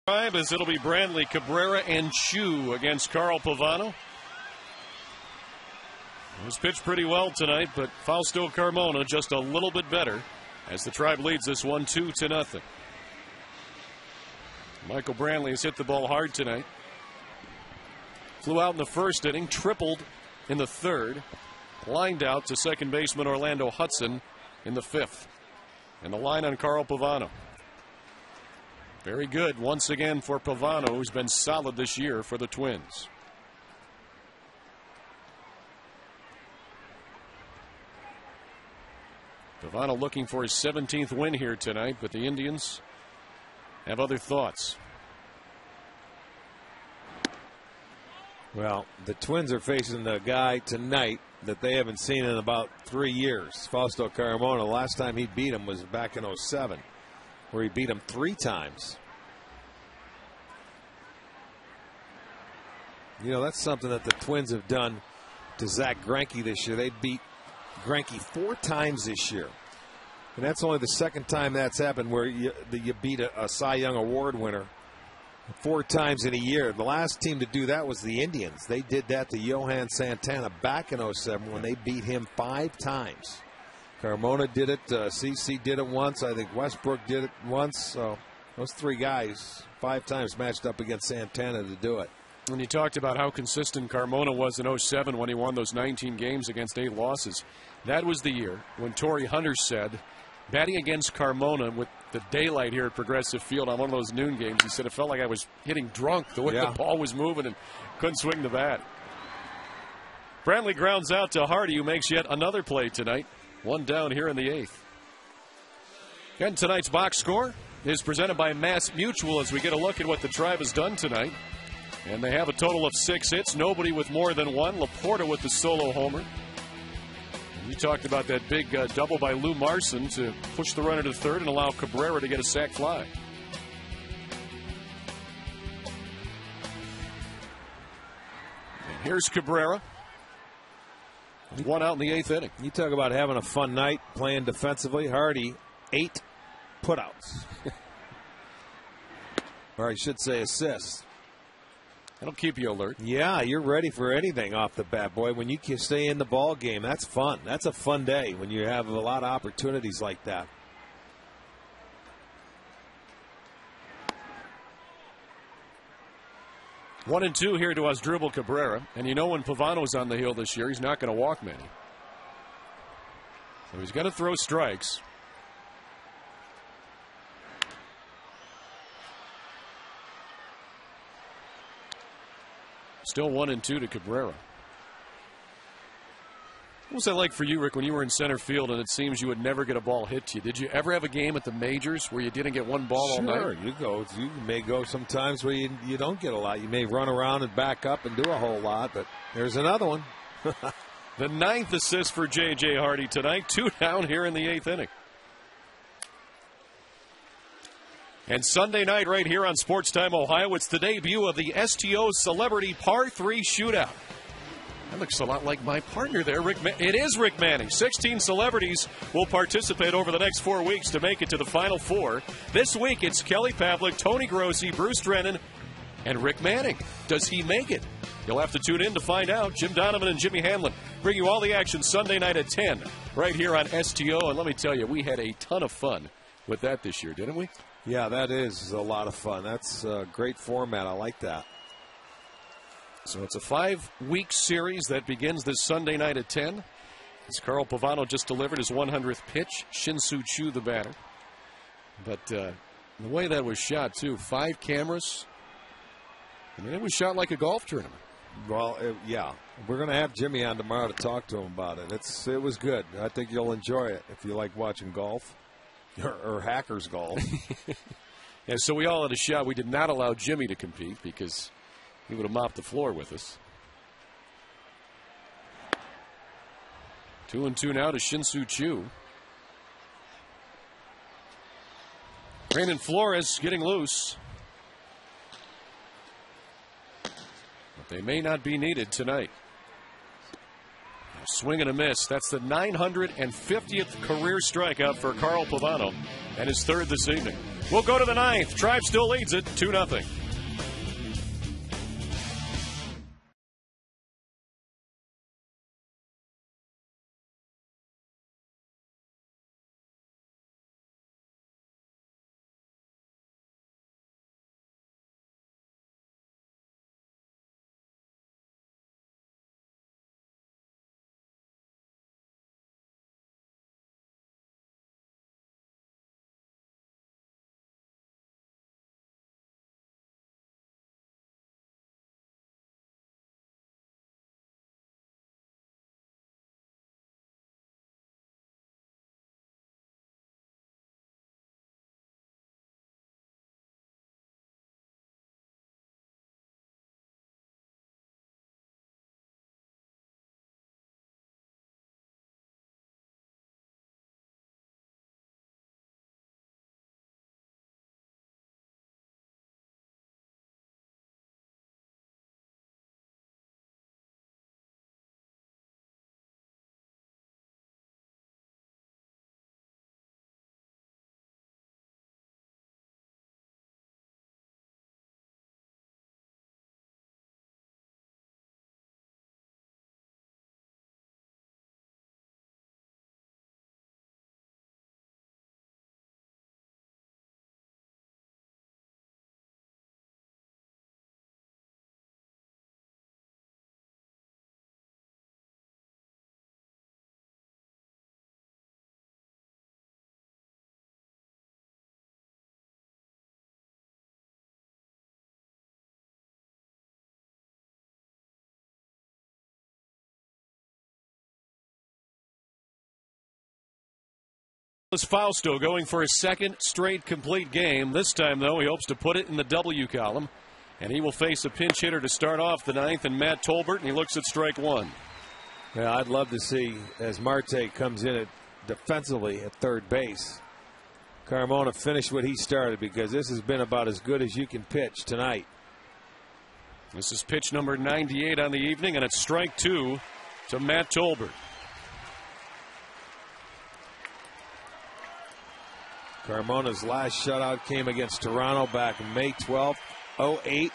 As it'll be Brantley, Cabrera, and Chu against Carl Pavano. It was pitched pretty well tonight, but Fausto Carmona just a little bit better as the Tribe leads this one 2-0. Michael Brantley has hit the ball hard tonight. Flew out in the first inning, tripled in the third, lined out to second baseman Orlando Hudson in the fifth. And the line on Carl Pavano. Very good once again for Pavano, who's been solid this year for the Twins. Pavano looking for his 17th win here tonight, but the Indians have other thoughts. Well, the Twins are facing a guy tonight that they haven't seen in about 3 years. Fausto Carmona. The last time he beat him was back in '07, where he beat him 3 times. You know, that's something that the Twins have done to Zach Greinke this year. They beat Greinke 4 times this year. And that's only the second time that's happened where you beat a Cy Young Award winner 4 times in a year. The last team to do that was the Indians. They did that to Johan Santana back in '07 when they beat him 5 times. Carmona did it. CC did it once. I think Westbrook did it once. So those 3 guys 5 times matched up against Santana to do it. When you talked about how consistent Carmona was in '07 when he won those 19 games against 8 losses, that was the year when Torrey Hunter said, batting against Carmona with the daylight here at Progressive Field on one of those noon games, he said it felt like I was hitting drunk the way the ball was moving and couldn't swing the bat. Brantley grounds out to Hardy, who makes yet another play tonight. 1 down here in the 8th. Again, tonight's box score is presented by Mass Mutual as we get a look at what the Tribe has done tonight. And they have a total of 6 hits. Nobody with more than 1. Laporta with the solo homer. You talked about that big double by Lou Marson to push the runner to third and allow Cabrera to get a sac fly. And here's Cabrera. 1 out in the 8th inning. You talk about having a fun night playing defensively. Hardy, 8 putouts. Or I should say assists. That'll keep you alert. Yeah, you're ready for anything off the bat, boy. When you can stay in the ball game, that's fun. That's a fun day when you have a lot of opportunities like that. One and 2 here to Asdrubal Cabrera. And you know when Pavano's on the hill this year, he's not going to walk many. So he's going to throw strikes. Still 1 and 2 to Cabrera. What was that like for you, Rick, when you were in center field and it seems you would never get a ball hit to you? Did you ever have a game at the majors where you didn't get one ball all night? Sure, you may go sometimes where you don't get a lot. You may run around and back up and do a whole lot, but there's another one. The 9th assist for J.J. Hardy tonight. 2 down here in the 8th inning. And Sunday night right here on Sports Time Ohio, it's the debut of the STO Celebrity Par 3 Shootout. That looks a lot like my partner there, Rick. It is Rick Manning. 16 celebrities will participate over the next 4 weeks to make it to the Final 4. This week, it's Kelly Pavlik, Tony Grossi, Bruce Drennan, and Rick Manning. Does he make it? You'll have to tune in to find out. Jim Donovan and Jimmy Hamlin bring you all the action Sunday night at 10 right here on STO. And let me tell you, we had a ton of fun with that this year, didn't we? Yeah, that is a lot of fun. That's a great format. I like that. So it's a 5-week series that begins this Sunday night at 10. As Carl Pavano just delivered his 100th pitch. Shin-Soo Choo the batter. But the way that was shot, too, 5 cameras. I mean, it was shot like a golf tournament. Well, yeah. We're going to have Jimmy on tomorrow to talk to him about it. It was good. I think you'll enjoy it if you like watching golf. Or hackers golf. Yeah, so we all had a shot. We did not allow Jimmy to compete because he would have mopped the floor with us. 2 and 2 now to Shin-Soo Choo. Raymond Flores getting loose. But they may not be needed tonight. Swing and a miss. That's the 950th career strikeout for Carl Pavano and his 3rd this evening. We'll go to the ninth. Tribe still leads it 2-0. Fausto going for his second straight complete game. This time, though, he hopes to put it in the W column. And he will face a pinch hitter to start off the ninth, and Matt Tolbert, and he looks at strike one. Yeah, I'd love to see, as Marte comes in defensively at third base, Carmona finish what he started, because this has been about as good as you can pitch tonight. This is pitch number 98 on the evening, and it's strike two to Matt Tolbert. Carmona's last shutout came against Toronto back May 12th, 08.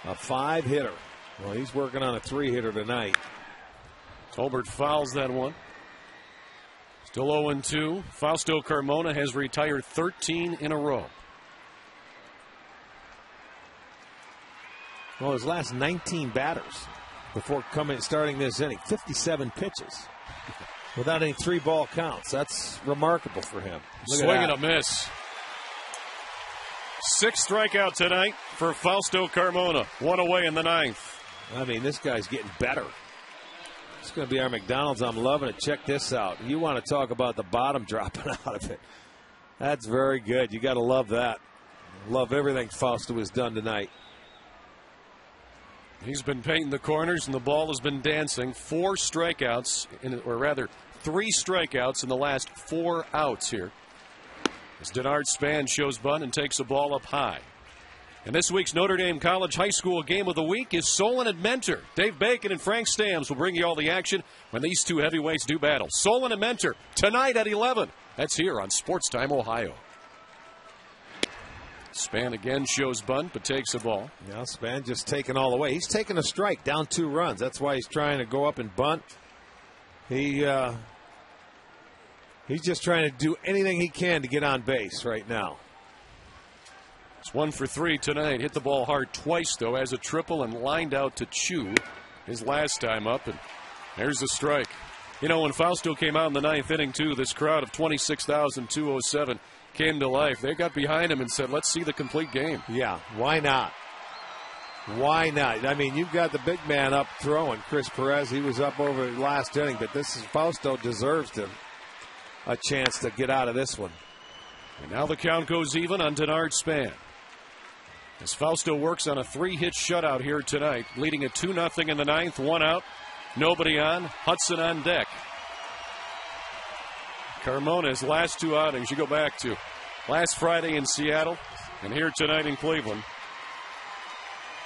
A 5-hitter. Well, he's working on a 3-hitter tonight. Tolbert fouls that one. Still 0-2. Fausto Carmona has retired 13 in a row. Well, his last 19 batters before starting this inning, 57 pitches. Without any 3-ball counts. That's remarkable for him. Swing and a miss. 6th strikeout tonight for Fausto Carmona. 1 away in the ninth. I mean, this guy's getting better. It's going to be our McDonald's. I'm loving it. Check this out. You want to talk about the bottom dropping out of it. That's very good. You got to love that. Love everything Fausto has done tonight. He's been painting the corners, and the ball has been dancing. 4 strikeouts, or rather 3 strikeouts in the last 4 outs here. As Denard Span shows bunt and takes the ball up high. And this week's Notre Dame College High School Game of the Week is Solon and Mentor. Dave Bacon and Frank Stams will bring you all the action when these two heavyweights do battle. Solon and Mentor tonight at 11. That's here on Sports Time Ohio. Span again shows bunt, but takes a ball. Yeah, Span just taking all the way. He's taking a strike, down 2 runs. That's why he's trying to go up and bunt. He's just trying to do anything he can to get on base right now. It's 1 for 3 tonight. Hit the ball hard twice, though, as a triple, and lined out to Chu his last time up. And there's the strike. You know, when Fausto came out in the ninth inning, too, this crowd of 26,207 came to life. They got behind him and said, let's see the complete game. Yeah, why not? Why not? I mean, you've got the big man up throwing. Chris Perez, he was up over the last inning, but this is Fausto deserves a chance to get out of this one. And now the count goes even on Denard Span. As Fausto works on a 3-hit shutout here tonight, leading at 2-0 in the ninth, 1 out, nobody on, Hudson on deck. Carmona's last 2 outings, you go back to last Friday in Seattle and here tonight in Cleveland.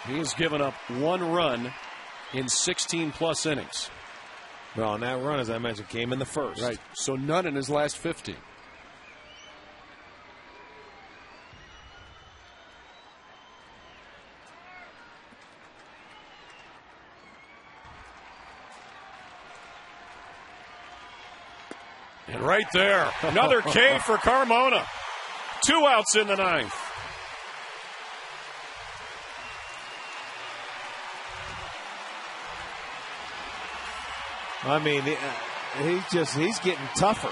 He has given up 1 run in 16-plus innings. Well, and that run, as I mentioned, came in the first. Right, so none in his last 15. And right there, another K for Carmona. 2 outs in the ninth. I mean, he's getting tougher.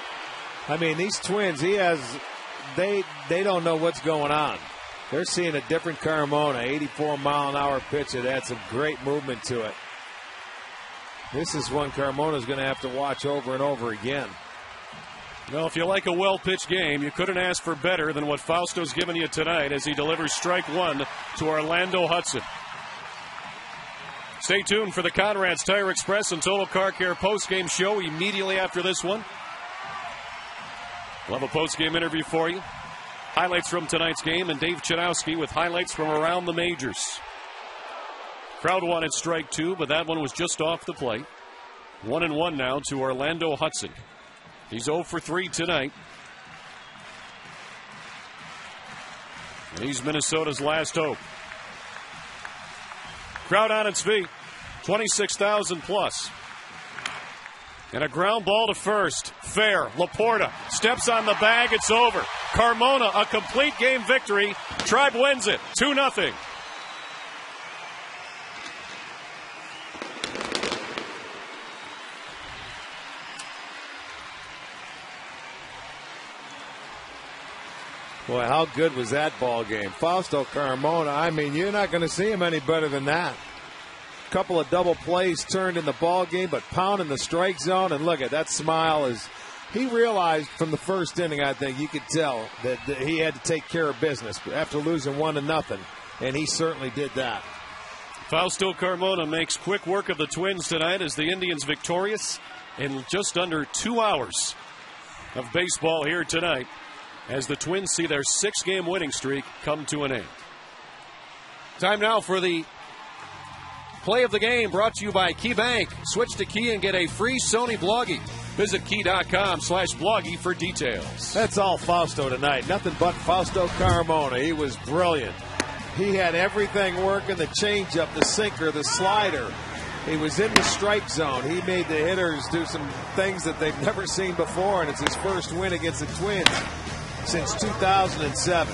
I mean, these Twins, they don't know what's going on. They're seeing a different Carmona, 84-mile-an-hour pitch that had some great movement to it. This is one Carmona's going to have to watch over and over again. Well, if you like a well-pitched game, you couldn't ask for better than what Fausto's given you tonight as he delivers strike one to Orlando Hudson. Stay tuned for the Conrad's Tire Express and Total Car Care postgame show immediately after this one. We'll have a postgame interview for you. Highlights from tonight's game, and Dave Chudowski with highlights from around the majors. Crowd wanted strike two, but that one was just off the plate. 1-1 now to Orlando Hudson. He's 0 for 3 tonight. And he's Minnesota's last hope. Crowd on its feet. 26,000 plus. And a ground ball to first. Fair. Laporta steps on the bag. It's over. Carmona, a complete game victory. Tribe wins it. 2-0. Boy, how good was that ball game? Fausto Carmona, I mean, you're not going to see him any better than that. Couple of double plays turned in the ball game, but pounding the strike zone. And look at that smile. He realized from the first inning, I think you could tell that he had to take care of business after losing 1-0, and he certainly did that. Fausto Carmona makes quick work of the Twins tonight as the Indians victorious in just under 2 hours of baseball here tonight, as the Twins see their 6-game winning streak come to an end. Time now for the play of the game, brought to you by Key Bank. Switch to Key and get a free Sony Bloggy. Visit key.com/bloggy for details. That's all Fausto tonight. Nothing but Fausto Carmona. He was brilliant. He had everything working, the changeup, the sinker, the slider. He was in the strike zone. He made the hitters do some things that they've never seen before, and it's his first win against the Twins since 2007.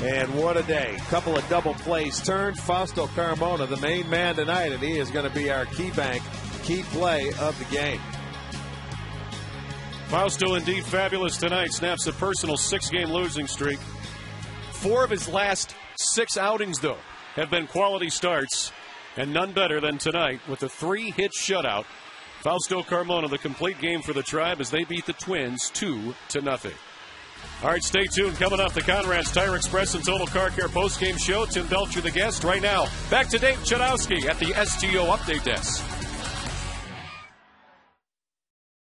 And what a day. Couple of double plays turned. Fausto Carmona, the main man tonight, and he is going to be our key play of the game. Fausto indeed fabulous tonight. Snaps a personal 6-game losing streak. 4 of his last 6 outings, though, have been quality starts, and none better than tonight with a 3-hit shutout. Fausto Carmona, the complete game for the Tribe as they beat the Twins 2-0. All right, stay tuned. Coming up, the Conrad's Tire Express and Total Car Care postgame show. Tim Belcher, the guest. Right now, back to Dave Chudowski at the STO Update Desk.